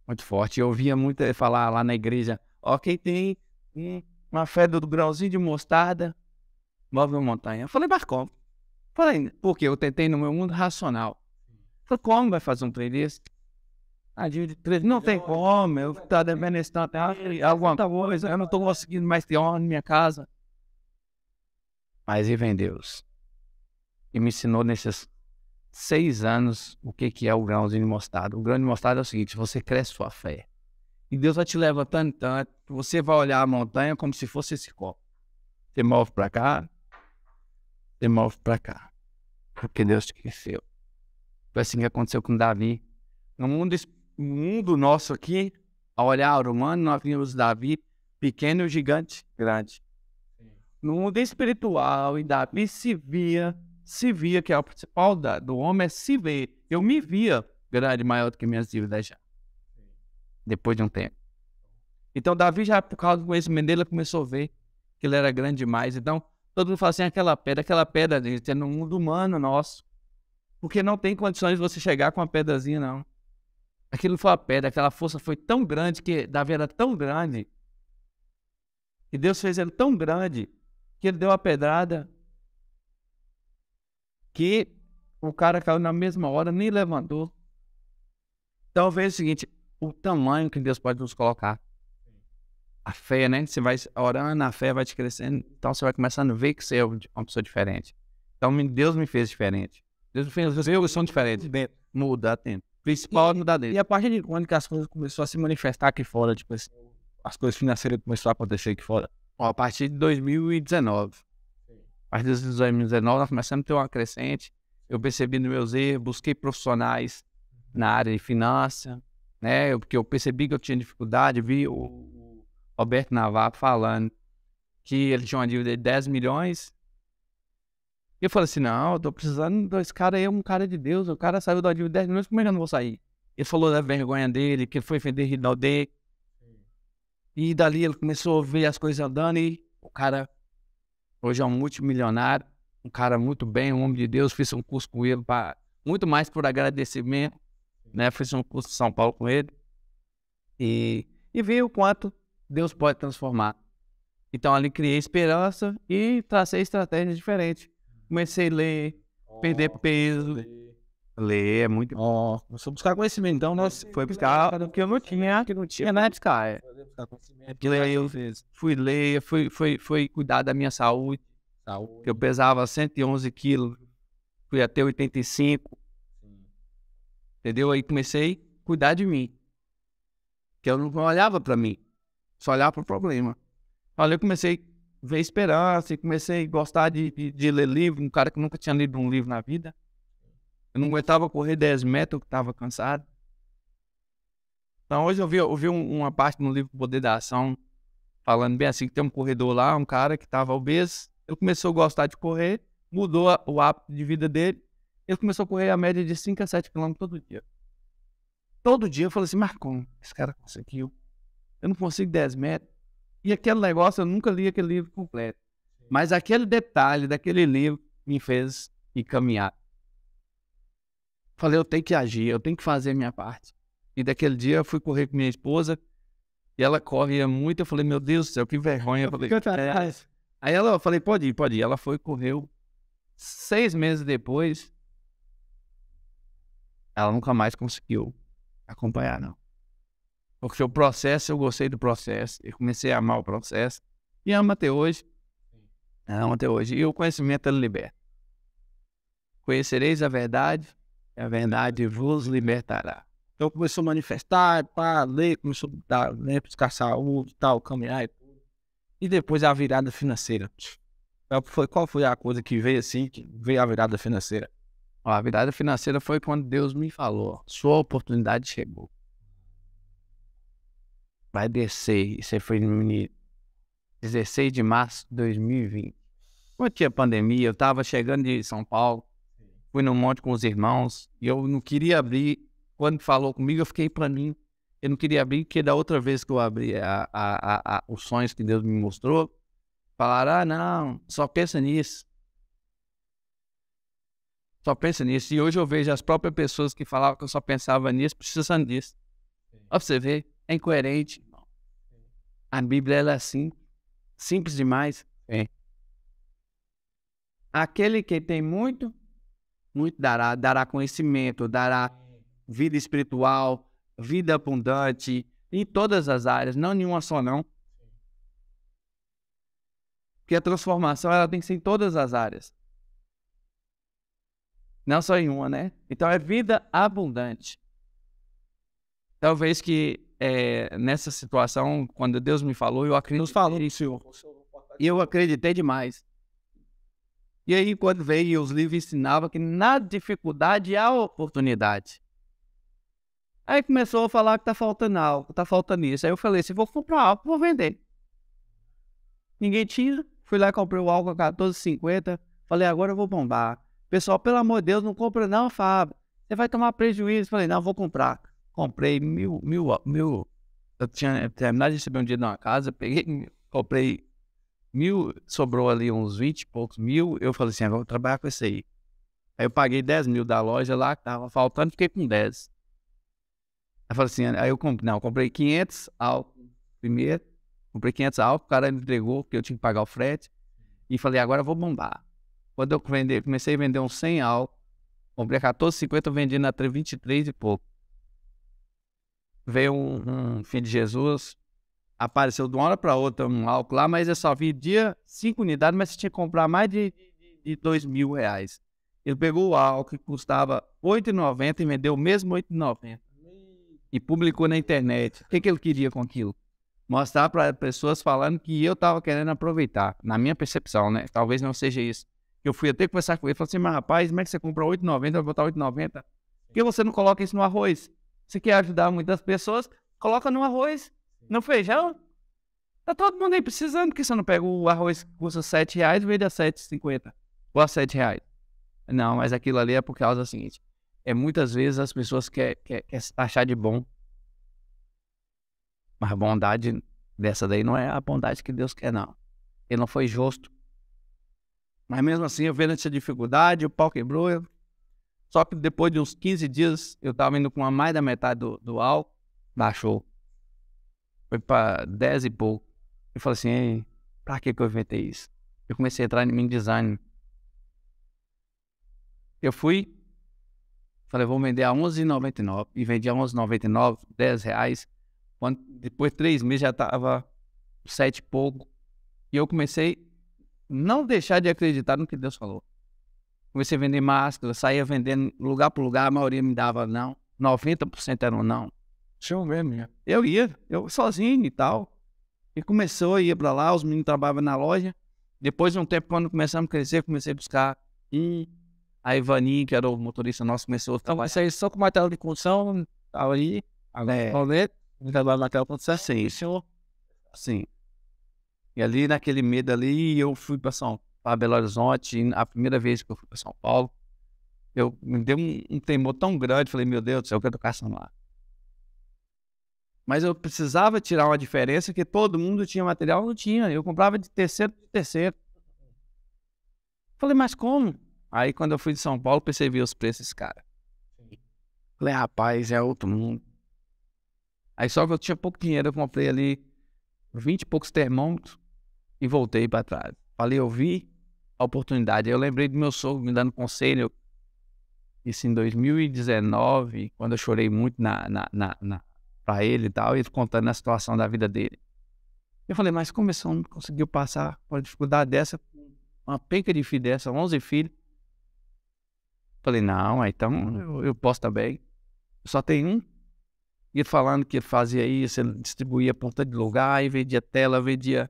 muito forte. Eu ouvia muito falar lá na igreja, ó, quem tem uma fé do grãozinho de mostarda move uma montanha. Eu falei, mas como? Falei, porque eu tentei no meu mundo racional. Falei, como vai fazer um trem desse? A dívida de 13, não tem como, eu tô devendo esse tanto, alguma coisa, eu não tô conseguindo mais ter honra na minha casa. Mas e vem Deus. E me ensinou nesses 6 anos o que é o grãozinho de mostarda. O grão de mostarda é o seguinte, você cresce sua fé. E Deus vai te levantando tanto, você vai olhar a montanha como se fosse esse copo. Você move pra cá, você move pra cá. Porque Deus te cresceu. Foi assim que aconteceu com Davi. No mundo nosso aqui, ao olhar o humano, nós vimos Davi pequeno e o gigante grande. No mundo espiritual, e Davi se via que é o principal do homem é se ver. Eu me via grande, maior do que minhas dívidas já. Depois de um tempo. Então Davi já, por causa do conhecimento dele, começou a ver que ele era grande demais. Então, todo mundo fala assim, aquela pedra, gente, é no mundo humano nosso. Porque não tem condições de você chegar com uma pedrazinha, não. Aquilo foi a pedra, aquela força foi tão grande, que Davi era tão grande, e Deus fez ele tão grande, que ele deu a pedrada, que o cara caiu na mesma hora, nem levantou. Então veja o seguinte, o tamanho que Deus pode nos colocar. A fé, né? Você vai orando, a fé vai te crescendo, então você vai começando a ver que você é uma pessoa diferente. Então Deus me fez diferente. Deus me fez, eu sou diferente. Muda tempo. Principal é mudar dele. E a partir de quando que as coisas começaram a se manifestar aqui fora, tipo assim, as coisas financeiras começaram a acontecer aqui fora? Ó, a partir de 2019. A partir de 2019 nós começamos a ter uma crescente. Eu percebi nos meus erros, busquei profissionais na área de finanças, né? Porque eu percebi que eu tinha dificuldade, vi o Roberto Navarro falando que ele tinha uma dívida de 10 milhões. E eu falei assim, não, eu tô precisando desse cara aí, é um cara de Deus, o cara saiu da dívida de 10 milhões, como é que eu não vou sair? Ele falou da vergonha dele, que ele foi vender Rinaldê. E dali ele começou a ver as coisas andando e o cara hoje é um multimilionário, um cara muito bem, um homem de Deus. Fiz um curso com ele, muito mais por agradecimento, né? Fiz um curso em São Paulo com ele e vi o quanto Deus pode transformar. Então ali criei esperança e tracei estratégias diferentes. Comecei a ler, perder peso. Ler é muito bom. Começou a buscar conhecimento, então nós Foi buscar o que eu não tinha, na buscar. eu fiz. Fui ler, fui cuidar da minha saúde. Eu pesava 111 quilos, fui até 85. Entendeu? Aí comecei a cuidar de mim. Que eu não olhava para mim, só olhava para o problema. Olha, eu comecei a ver esperança e comecei a gostar de ler livro. Um cara que nunca tinha lido um livro na vida. Eu não aguentava correr 10 metros, eu estava cansado. Então hoje eu vi uma parte no livro Poder da Ação, falando bem assim, que tem um corredor lá, um cara que estava obeso. Ele começou a gostar de correr, mudou o hábito de vida dele. Ele começou a correr a média de 5 a 7 quilômetros todo dia. Todo dia eu falei assim, Marcon, esse cara conseguiu. Eu não consigo 10 metros. E aquele negócio, eu nunca li aquele livro completo. Mas aquele detalhe daquele livro me fez ir caminhar. Falei, eu tenho que agir, eu tenho que fazer a minha parte. E daquele dia eu fui correr com minha esposa, e ela corria muito, eu falei, meu Deus do céu, que vergonha. Eu falei, aí eu falei, pode ir. Ela foi, correu. 6 meses depois, ela nunca mais conseguiu acompanhar, não. Porque o processo, eu gostei do processo, eu comecei a amar o processo, e amo até hoje. Amo até hoje. E o conhecimento, ele liberta. Conhecereis a verdade vos libertará. Então começou a manifestar, ler, começou a dar, né, buscar saúde, tal, caminhar e tudo. E depois a virada financeira. Qual foi a coisa que veio assim, que veio a virada financeira? A virada financeira foi quando Deus me falou, sua oportunidade chegou. Vai descer. Isso aí foi no 16 de março de 2020. Quando tinha pandemia, eu estava chegando de São Paulo, fui num monte com os irmãos, e eu não queria abrir. Quando falou comigo, eu fiquei para mim. Eu não queria abrir, porque da outra vez que eu abri os sonhos que Deus me mostrou, falaram, não, só pensa nisso. Só pensa nisso. E hoje eu vejo as próprias pessoas que falavam que eu só pensava nisso, precisando disso. Olha pra você ver, é incoerente. A Bíblia, ela é assim. Simples demais. Aquele que tem muito, muito dará. Dará conhecimento, dará vida espiritual, vida abundante, em todas as áreas, não nenhuma só não. Porque a transformação ela tem que ser em todas as áreas. Não só em uma, né? Então é vida abundante. Talvez que nessa situação, quando Deus me falou, eu acreditei. Deus falou no Senhor. E eu acreditei demais. E aí, quando veio, os livros ensinavam que na dificuldade há oportunidade. Aí começou a falar que tá faltando algo, tá faltando isso. Aí eu falei assim, vou comprar algo, vou vender. Ninguém tinha. Fui lá e comprei o álcool a R$14,50. Falei, agora eu vou bombar. Pessoal, pelo amor de Deus, não compra não, Fábio. Você vai tomar prejuízo. Falei, não, vou comprar. Comprei mil. Eu tinha terminado de receber um dia numa casa, peguei, comprei 1.000, sobrou ali uns 20 e poucos mil. Eu falei assim, agora vou trabalhar com esse aí. Aí eu paguei 10 mil da loja lá, que tava faltando, fiquei com 10. Aí eu falei assim, aí eu comprei 500 álcool primeiro. Comprei 500 álcool, o cara me entregou, porque eu tinha que pagar o frete. E falei, agora eu vou bombar. Quando eu comecei a vender uns 100 álcool, comprei a R$14,50, eu vendi na 23 e pouco. Veio um filho de Jesus, apareceu de uma hora para outra um álcool lá, mas eu só vi dia 5 unidades, mas você tinha que comprar mais de R$2.000. Ele pegou o álcool que custava R$8,90 e vendeu o mesmo R$8,90. E publicou na internet. O que ele queria com aquilo? Mostrar para pessoas falando que eu estava querendo aproveitar. Na minha percepção, né? Talvez não seja isso. Eu fui até conversar com ele. Falei assim, mas rapaz, como é que você compra R$8,90 vai botar R$8,90? Por que você não coloca isso no arroz? Você quer ajudar muitas pessoas? Coloca no arroz, no feijão. Tá todo mundo aí precisando. Por que você não pega o arroz que custa R$7 e vende a R$7,50? Ou a R$7? Não, mas aquilo ali é por causa do seguinte. Muitas vezes as pessoas querem se taxar de bom. Mas a bondade dessa daí não é a bondade que Deus quer, não. Ele não foi justo. Mas mesmo assim, eu vendo essa dificuldade, o pau quebrou. Só que depois de uns 15 dias, eu tava indo com mais da metade do álcool, baixou. Foi para 10 e pouco. Eu falei assim, ei, pra que eu inventei isso? Eu comecei a entrar em design. Eu fui, falei, vou vender a R$11,99. E vendi a R$11,99, R$10. Depois de 3 meses já estava 7 e pouco. E eu comecei a não deixar de acreditar no que Deus falou. Comecei a vender máscara, saía vendendo lugar por lugar, a maioria me dava não. 90% era um não. Show mesmo, né? Eu sozinho e tal. E começou a ir para lá, os meninos trabalhavam na loja. Depois de um tempo, quando começamos a crescer, comecei a buscar a Ivani, que era o motorista nosso, começou a trabalhar. Então, só com martelo de construção, tava aí, martelo de construção. Sim. E ali, naquele medo ali, eu fui para Belo Horizonte. A primeira vez que eu fui para São Paulo, me deu um temor tão grande. Falei, meu Deus do céu, eu quero educação lá. Mas eu precisava tirar uma diferença, que todo mundo tinha material, não tinha. Eu comprava de terceiro. Falei, mas como? Aí, quando eu fui de São Paulo, percebi os preços, cara. Falei, rapaz, é outro mundo. Aí, só que eu tinha pouco dinheiro, eu comprei ali 20 e poucos termômetros e voltei para trás. Falei, eu vi a oportunidade. Eu lembrei do meu sogro me dando conselho. Isso em 2019, quando eu chorei muito para ele e tal, ele contando a situação da vida dele. Eu falei, mas como esse homem conseguiu passar por uma dificuldade dessa, uma penca de filho dessa, 11 filhos? Falei, não, então eu posso também. Só tem um. E ele falando que ele fazia isso, ele distribuía ponta de lugar, aí vendia tela, vendia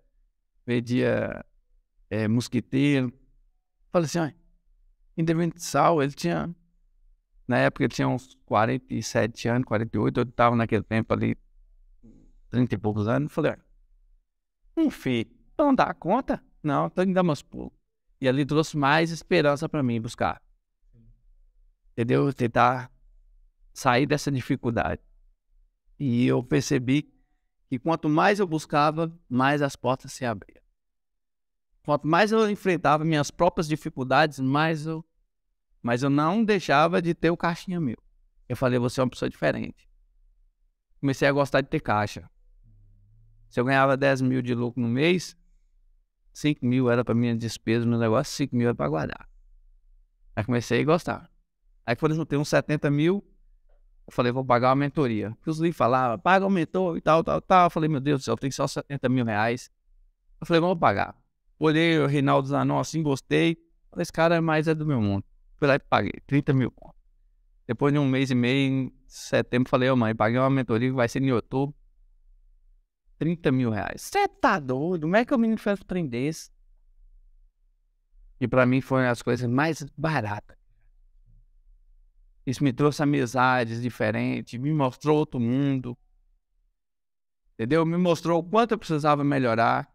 mosquiteiro. Falei assim, olha, independente de sal, ele tinha, na época ele tinha uns 47 anos, 48, eu estava naquele tempo ali, 30 e poucos anos. Falei, olha, filho, não dá conta? Não, tem que dar meus pulos. E ali trouxe mais esperança para mim buscar. Entendeu? Tentar sair dessa dificuldade. E eu percebi que quanto mais eu buscava, mais as portas se abriam. Quanto mais eu enfrentava minhas próprias dificuldades, mas eu não deixava de ter o caixinha meu. Eu falei, você é uma pessoa diferente. Comecei a gostar de ter caixa. Se eu ganhava 10 mil de lucro no mês, 5 mil era pra minha despesa no negócio, 5 mil era pra guardar. Aí comecei a gostar. Aí quando eu juntei uns 70 mil, eu falei, vou pagar uma mentoria. Porque os livros falavam, paga o mentor e tal, tal, tal. Eu falei, meu Deus do céu, eu tenho só 70 mil reais. Eu falei, vamos pagar. Olhei o Reinaldo Zanon assim, gostei. Falei, esse cara mais é do meu mundo. Fui lá e paguei, 30 mil conto. Depois de um mês e meio, em setembro, falei, ô mãe, paguei uma mentoria que vai ser em outubro. 30 mil reais. Você tá doido? Como é que o menino fez um trem desse? E pra mim foi uma das coisas mais baratas. Isso me trouxe amizades diferentes, me mostrou outro mundo. Entendeu? Me mostrou o quanto eu precisava melhorar.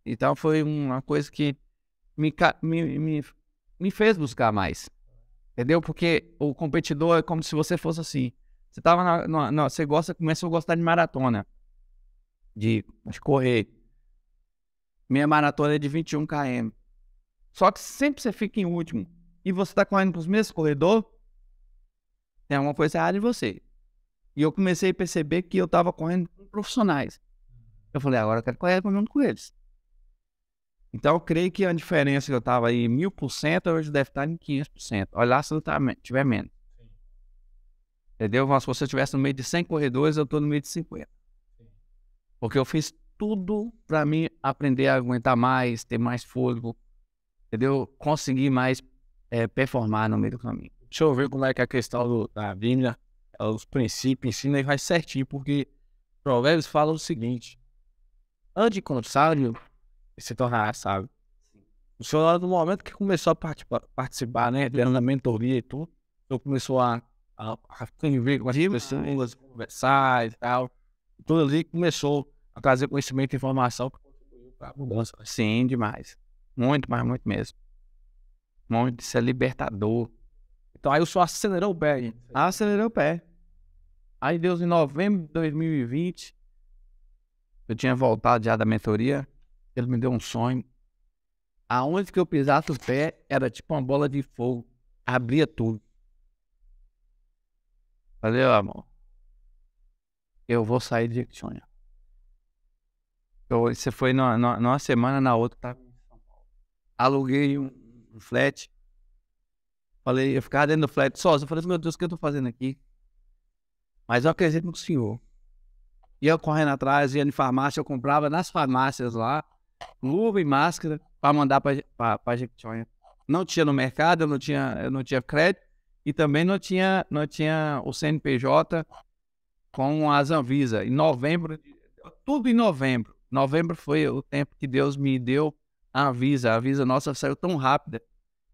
Então foi uma coisa que me fez buscar mais. Entendeu? Porque o competidor é como se você fosse assim. Você tava você começou a gostar de maratona. De correr. Minha maratona é de 21 km. Só que sempre você fica em último. E você tá correndo pros mesmos corredores, tem alguma coisa errada em você. E eu comecei a perceber que eu tava correndo com profissionais. Eu falei, agora eu quero correr com eles. Então eu creio que a diferença que eu tava aí 1000%, hoje deve estar em 500%. Olha lá se eu tiver menos. Entendeu? Mas se você estivesse no meio de 100 corredores, eu tô no meio de 50. Porque eu fiz tudo pra mim aprender a aguentar mais, ter mais fôlego. Entendeu? Conseguir mais performar no meio do caminho. Deixa eu ver como é que é a questão da Bíblia, os princípios, ensina e vai certinho, porque Provérbios fala o seguinte: ande com o sábio e se tornará sábio. O senhor, no momento que começou a participar, né, da mentoria e tudo, eu começou a conviver com as pessoas, conversar e tal, tudo ali começou a trazer conhecimento e informação para a mudança. Sim, demais. Muito, mas muito mesmo. Muito, isso é libertador. Então aí o senhor acelerou o pé, hein? Acelerou o pé. Aí Deus, em novembro de 2020, eu tinha voltado já da mentoria, ele me deu um sonho. Aonde que eu pisasse o pé, era tipo uma bola de fogo. Abria tudo. Falei, ó, amor, eu vou sair de Jequitinhonha. Você foi numa semana, na outra, tá? Aluguei um flat. Falei, eu ficava dentro do flat sozinho. Eu falei, meu Deus, o que eu tô fazendo aqui? Mas eu acredito no Senhor. Ia correndo atrás, ia em farmácia, eu comprava nas farmácias lá, luva e máscara, para mandar para Jequitinhonha. Não tinha no mercado, eu não tinha crédito, e também não tinha o CNPJ com a Anvisa. Em novembro, tudo em novembro. Novembro foi o tempo que Deus me deu a Anvisa. A Anvisa nossa saiu tão rápida.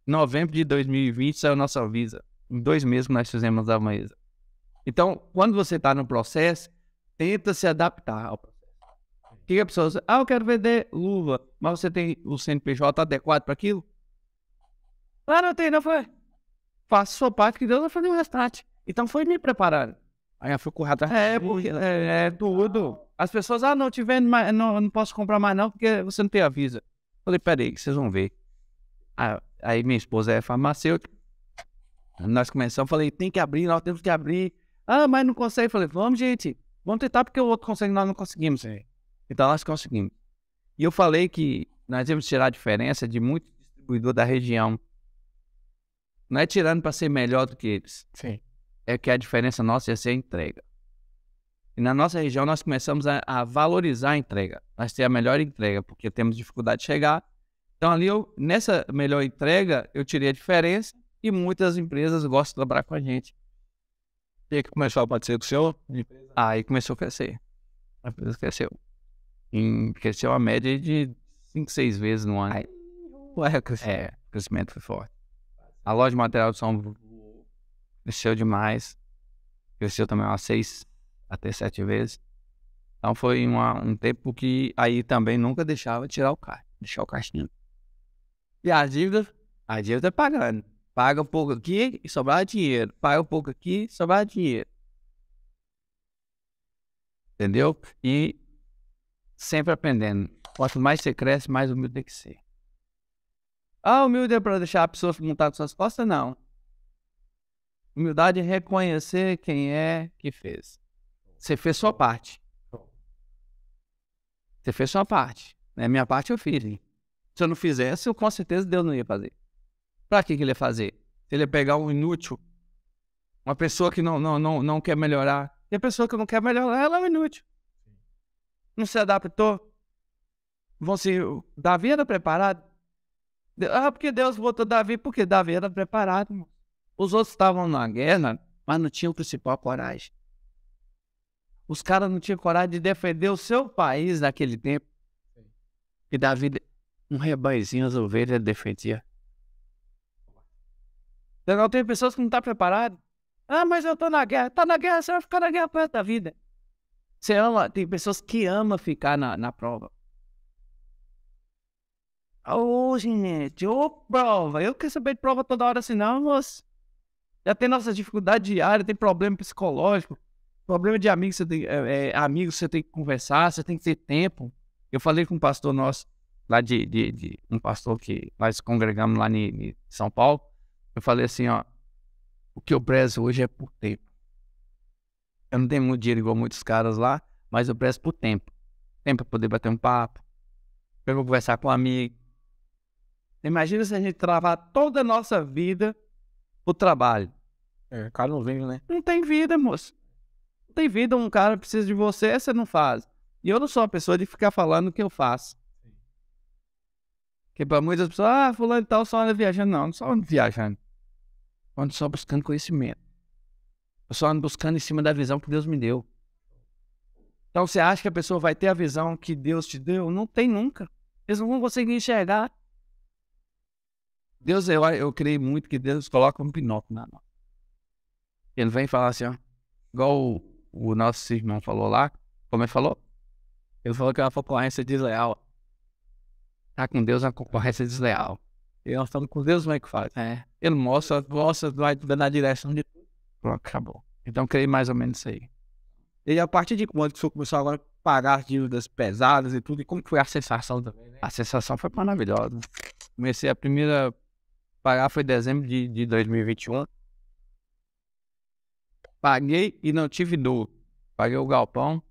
Em novembro de 2020 saiu a nossa Anvisa. Em 2 meses nós fizemos a Anvisa. Então, quando você está no processo, tenta se adaptar ao processo. O que a pessoa diz? Eu quero vender luva, mas você tem o CNPJ adequado para aquilo? Não tem, não foi. Faça a sua parte que Deus vai fazer o restante. Então foi me preparando. Aí eu fui correr atrás. Porque é tudo. As pessoas, não te vendo mais, não posso comprar mais não, porque você não tem avisa. Falei, peraí, que vocês vão ver. Aí minha esposa é farmacêutica. Nós começamos, falei, tem que abrir, nós temos que abrir. Mas não consegue. Falei, vamos, gente, vamos tentar, porque o outro consegue, nós não conseguimos. Então nós conseguimos. E eu falei que nós temos que tirar a diferença de muitos distribuidores da região. Não é tirando para ser melhor do que eles. Sim. É que a diferença nossa ia ser a entrega. E na nossa região nós começamos a valorizar a entrega. Nós temos a melhor entrega, porque temos dificuldade de chegar. Então ali, nessa melhor entrega, eu tirei a diferença e muitas empresas gostam de trabalhar com a gente. E aí que começou a acontecer com o senhor? Aí começou a crescer. A empresa cresceu. Cresceu a média de 5, 6 vezes no ano. O crescimento foi forte. A loja de material de som cresceu demais. Cresceu também umas 6 até 7 vezes. Então foi um tempo que aí também nunca deixava de tirar o carro. Deixar o caixinho. E a dívida? A dívida é pagando. Paga um pouco aqui e sobrar dinheiro. Paga um pouco aqui e sobrar dinheiro. Entendeu? E sempre aprendendo. Quanto mais você cresce, mais humilde tem que ser. Humilde é para deixar a pessoa montar com suas costas? Não. Humildade é reconhecer quem é que fez. Você fez sua parte. Você fez sua parte. Minha parte eu fiz. Se eu não fizesse, com certeza Deus não ia fazer. Pra que ele ia fazer? Se ele ia pegar um inútil, uma pessoa que não quer melhorar. E a pessoa que não quer melhorar, ela é um inútil. Não se adaptou. Davi era preparado. Porque Deus botou Davi, porque Davi era preparado. Irmão. Os outros estavam na guerra, mas não tinham a principal coragem. Os caras não tinham coragem de defender o seu país naquele tempo. E Davi, um rebanhozinho, as ovelhas, ele defendia. Então, tem pessoas que não estão preparadas. Mas eu tô na guerra. Tá na guerra, você vai ficar na guerra pro resto da vida. Você ama, tem pessoas que amam ficar na prova. Gente, prova. Eu quero saber de prova toda hora assim, não, moço. Já tem nossa dificuldade diária, tem problema psicológico, problema de amigos, amigos você tem que conversar, você tem que ter tempo. Eu falei com um pastor nosso, lá de um pastor que nós congregamos lá em São Paulo. Eu falei assim, ó, o que eu prezo hoje é por tempo. Eu não tenho muito dinheiro igual muitos caras lá, mas eu prezo por tempo. Tempo para poder bater um papo, para eu conversar com um amigo. Imagina se a gente travar toda a nossa vida pro trabalho. O cara não vem, né? Não tem vida, moço. Não tem vida, um cara precisa de você, você não faz. E eu não sou uma pessoa de ficar falando o que eu faço. Porque para muitas pessoas, fulano e tal só anda viajando. Não só ando viajando. Eu ando só buscando conhecimento. Eu só ando buscando em cima da visão que Deus me deu. Então você acha que a pessoa vai ter a visão que Deus te deu? Não tem nunca. Eles não vão conseguir enxergar. Deus, eu creio muito que Deus coloca um pinóquio na mão. Ele vem falar assim, ó. Igual o nosso irmão falou lá. Como ele falou? Ele falou que é uma concorrência desleal. Tá com Deus é uma concorrência desleal. E nós estamos com Deus, como é que faz? Ele mostra, vai na direção de tudo. Pronto, acabou. Então, eu creio mais ou menos isso aí. E a partir de quando que o senhor começou agora a pagar as dívidas pesadas e tudo? E como foi a sensação também, né? A sensação foi maravilhosa. Comecei a primeira pagar foi em dezembro de 2021. Paguei e não tive dor. Paguei o galpão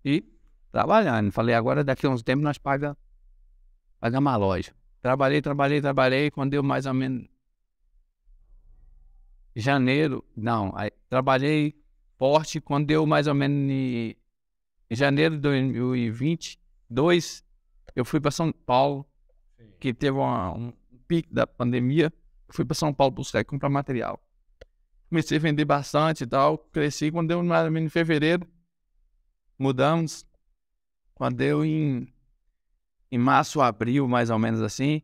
e trabalhando. Falei, agora daqui a uns tempos nós pagamos a loja. Trabalhei. Quando deu mais ou menos janeiro, não, aí trabalhei forte. Quando deu mais ou menos em janeiro de 2022, eu fui para São Paulo, que teve um pico da pandemia. Fui para São Paulo buscar e comprar material. Comecei a vender bastante e tal, cresci. Quando deu mais ou menos em fevereiro, mudamos. Quando deu em março, abril, mais ou menos assim,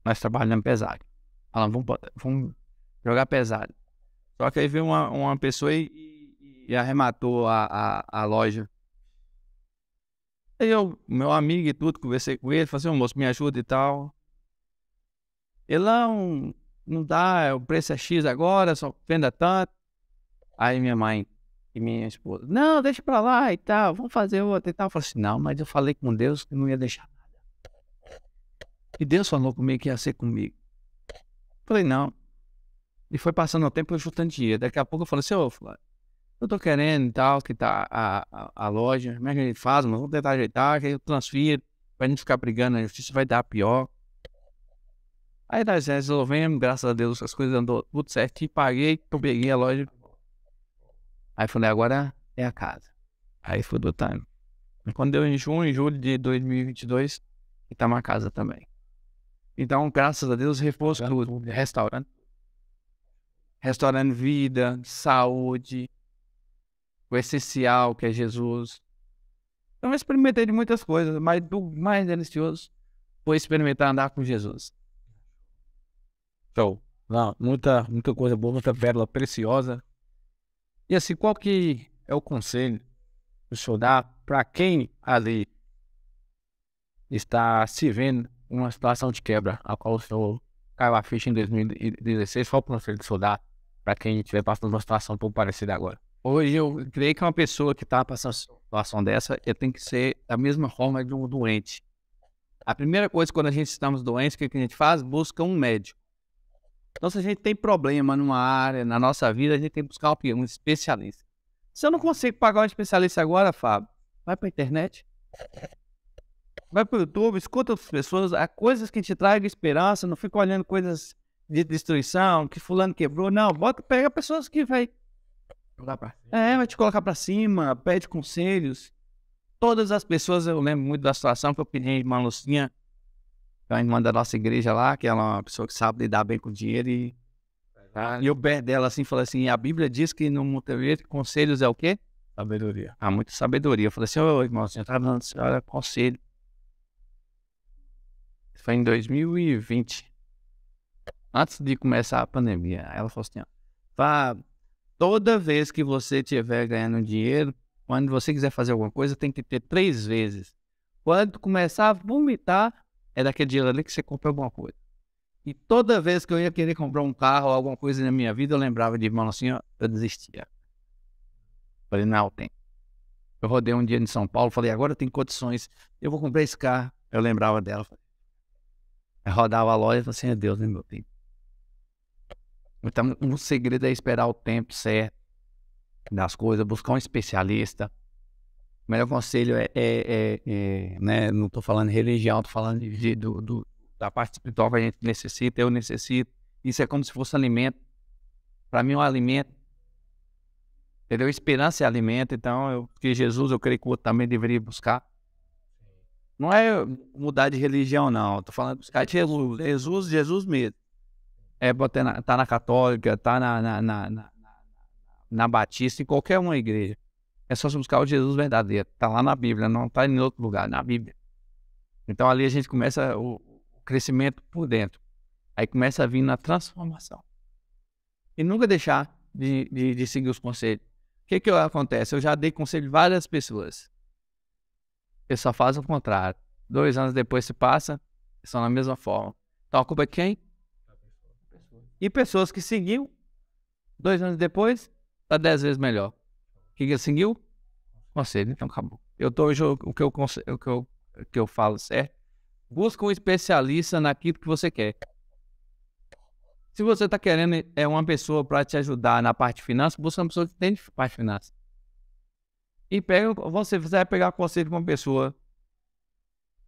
nós trabalhamos pesado. Falamos, vamos jogar pesado. Só que aí veio uma pessoa e arrematou a loja. Aí meu amigo e tudo, conversei com ele, falei assim, moço, me ajuda e tal. Ele não dá, o preço é X agora, só venda tanto. Aí minha mãe e minha esposa, não, deixa pra lá e tal, vamos fazer outra e tal. Eu falei assim, não, mas eu falei com Deus que não ia deixar nada. E Deus falou comigo que ia ser comigo. Falei, não. E foi passando o tempo, eu juntando dinheiro. Daqui a pouco eu falei assim, ô, Flávio, eu tô querendo e tal, que tá a loja, como é que a gente faz? Mas vamos tentar ajeitar, que eu transfiro, pra gente ficar brigando na justiça, vai dar pior. Aí nós resolvemos, graças a Deus, as coisas andou tudo certinho, paguei, eu peguei a loja. Aí falei, agora é a casa. Aí foi do time. Quando deu em julho de 2022, e tá uma casa também. Então, graças a Deus, repôs tudo. Restaurante. Restaurante vida, saúde, o essencial que é Jesus. Então eu experimentei de muitas coisas, mas o mais delicioso foi experimentar andar com Jesus. Show. Não, muita coisa boa, muita pérola preciosa. E assim, qual que é o conselho que o senhor dá para quem ali está se vendo uma situação de quebra, a qual o senhor caiu a ficha em 2016? Qual o conselho que o senhor dá para quem estiver passando uma situação um pouco parecida agora? Hoje eu creio que uma pessoa que está passando uma situação dessa, ele tem que ser da mesma forma de um doente. A primeira coisa, quando a gente estamos doentes, o que a gente faz? Busca um médico. Então, se a gente tem problema numa área, na nossa vida, a gente tem que buscar um especialista. Se eu não consigo pagar um especialista agora, Fábio, vai para a internet. Vai pro YouTube, escuta outras pessoas, há coisas que te tragam esperança, não fica olhando coisas de destruição, que fulano quebrou, não, pega pessoas que vai te colocar pra cima, pede conselhos. Todas as pessoas, eu lembro muito da situação que eu pedi a irmã Lucinha, a irmã da nossa igreja lá, que ela é uma pessoa que sabe lidar bem com dinheiro, e eu perto dela assim, falei assim, a Bíblia diz que no motorista conselhos é o quê? Sabedoria. Há muita sabedoria. Eu falei assim, ô irmão, você tá dando senhora conselho. Isso foi em 2020, antes de começar a pandemia. Ela falou assim, ó, toda vez que você estiver ganhando dinheiro, quando você quiser fazer alguma coisa, tem que ter 3 vezes. Quando começar a vomitar, é daquele dinheiro ali que você compra alguma coisa. E toda vez que eu ia querer comprar um carro ou alguma coisa na minha vida, eu lembrava de irmão assim, ó, eu desistia. Falei, não, tem. Eu rodei um dia em São Paulo, falei, agora tem condições, eu vou comprar esse carro. Eu lembrava dela. Eu rodava a loja e falei assim, Deus, né, meu tempo. Então, um segredo é esperar o tempo certo das coisas, buscar um especialista. O melhor conselho né, não estou falando de religião, estou falando da parte espiritual que a gente necessita, eu necessito. Isso é como se fosse alimento. Para mim, é um alimento. Entendeu? Esperança é alimento, então, que Jesus, eu creio que o outro também deveria buscar. Não é mudar de religião, não. Estou falando de buscar de Jesus. Jesus mesmo. É tá na católica, tá na batista, em qualquer uma igreja. É só buscar o Jesus verdadeiro. Tá lá na Bíblia, não tá em outro lugar, na Bíblia. Então ali a gente começa o crescimento por dentro. Aí começa a vir na transformação. E nunca deixar de seguir os conselhos. O que acontece? Eu já dei conselho a várias pessoas. Eu só faço o contrário. 2 anos depois se passa, são da mesma forma. Então a culpa é quem? E pessoas que seguiu, 2 anos depois, tá 10 vezes melhor. O que seguiu? Conselho, então acabou. Eu tô hoje, o que eu falo certo, busca um especialista naquilo que você quer. Se você tá querendo uma pessoa para te ajudar na parte de finanças, busca uma pessoa que tem parte de finanças. E você vai pegar conselho com uma pessoa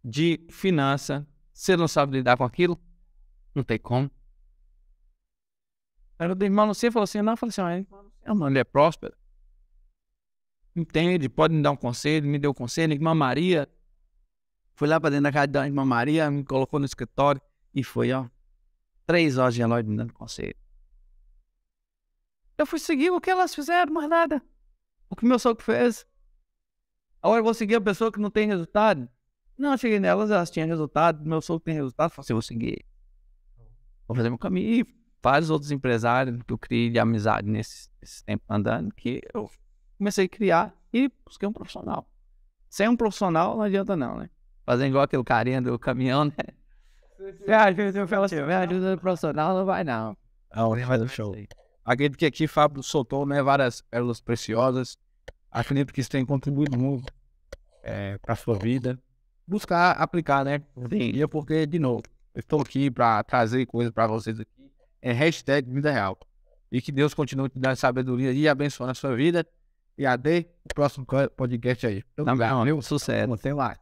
de finança, você não sabe lidar com aquilo? Não tem como. Aí o irmão você falou assim, ele é próspero. Entende, pode me dar um conselho, me deu um conselho. Irmã Maria, fui lá para dentro da casa da irmã Maria, me colocou no escritório e foi, 3 horas de relógio me dando conselho. Eu fui seguir o que elas fizeram, mais nada. O que meu sogro fez. Agora eu vou seguir a pessoa que não tem resultado. Não, eu cheguei nelas, elas tinham resultado, meu sogro tem resultado, falei assim, eu vou seguir. Vou fazer meu caminho. E vários outros empresários que eu criei de amizade nesse tempo andando, que eu comecei a criar e busquei um profissional. Sem um profissional não adianta não, né? Fazendo igual aquele carinha do caminhão, né? Eu falo assim, me ajuda do profissional, não vai não. Não, vai do show. Acredito que aqui Fábio soltou, né, várias pérolas preciosas. Acredito que isso tem contribuído muito para a sua vida. Buscar aplicar, né? Sim, e é porque, de novo, eu estou aqui para trazer coisas para vocês aqui. É hashtag vida real. E que Deus continue te dando sabedoria e abençoando a sua vida. E até o próximo podcast aí. Não, sucesso. Até lá.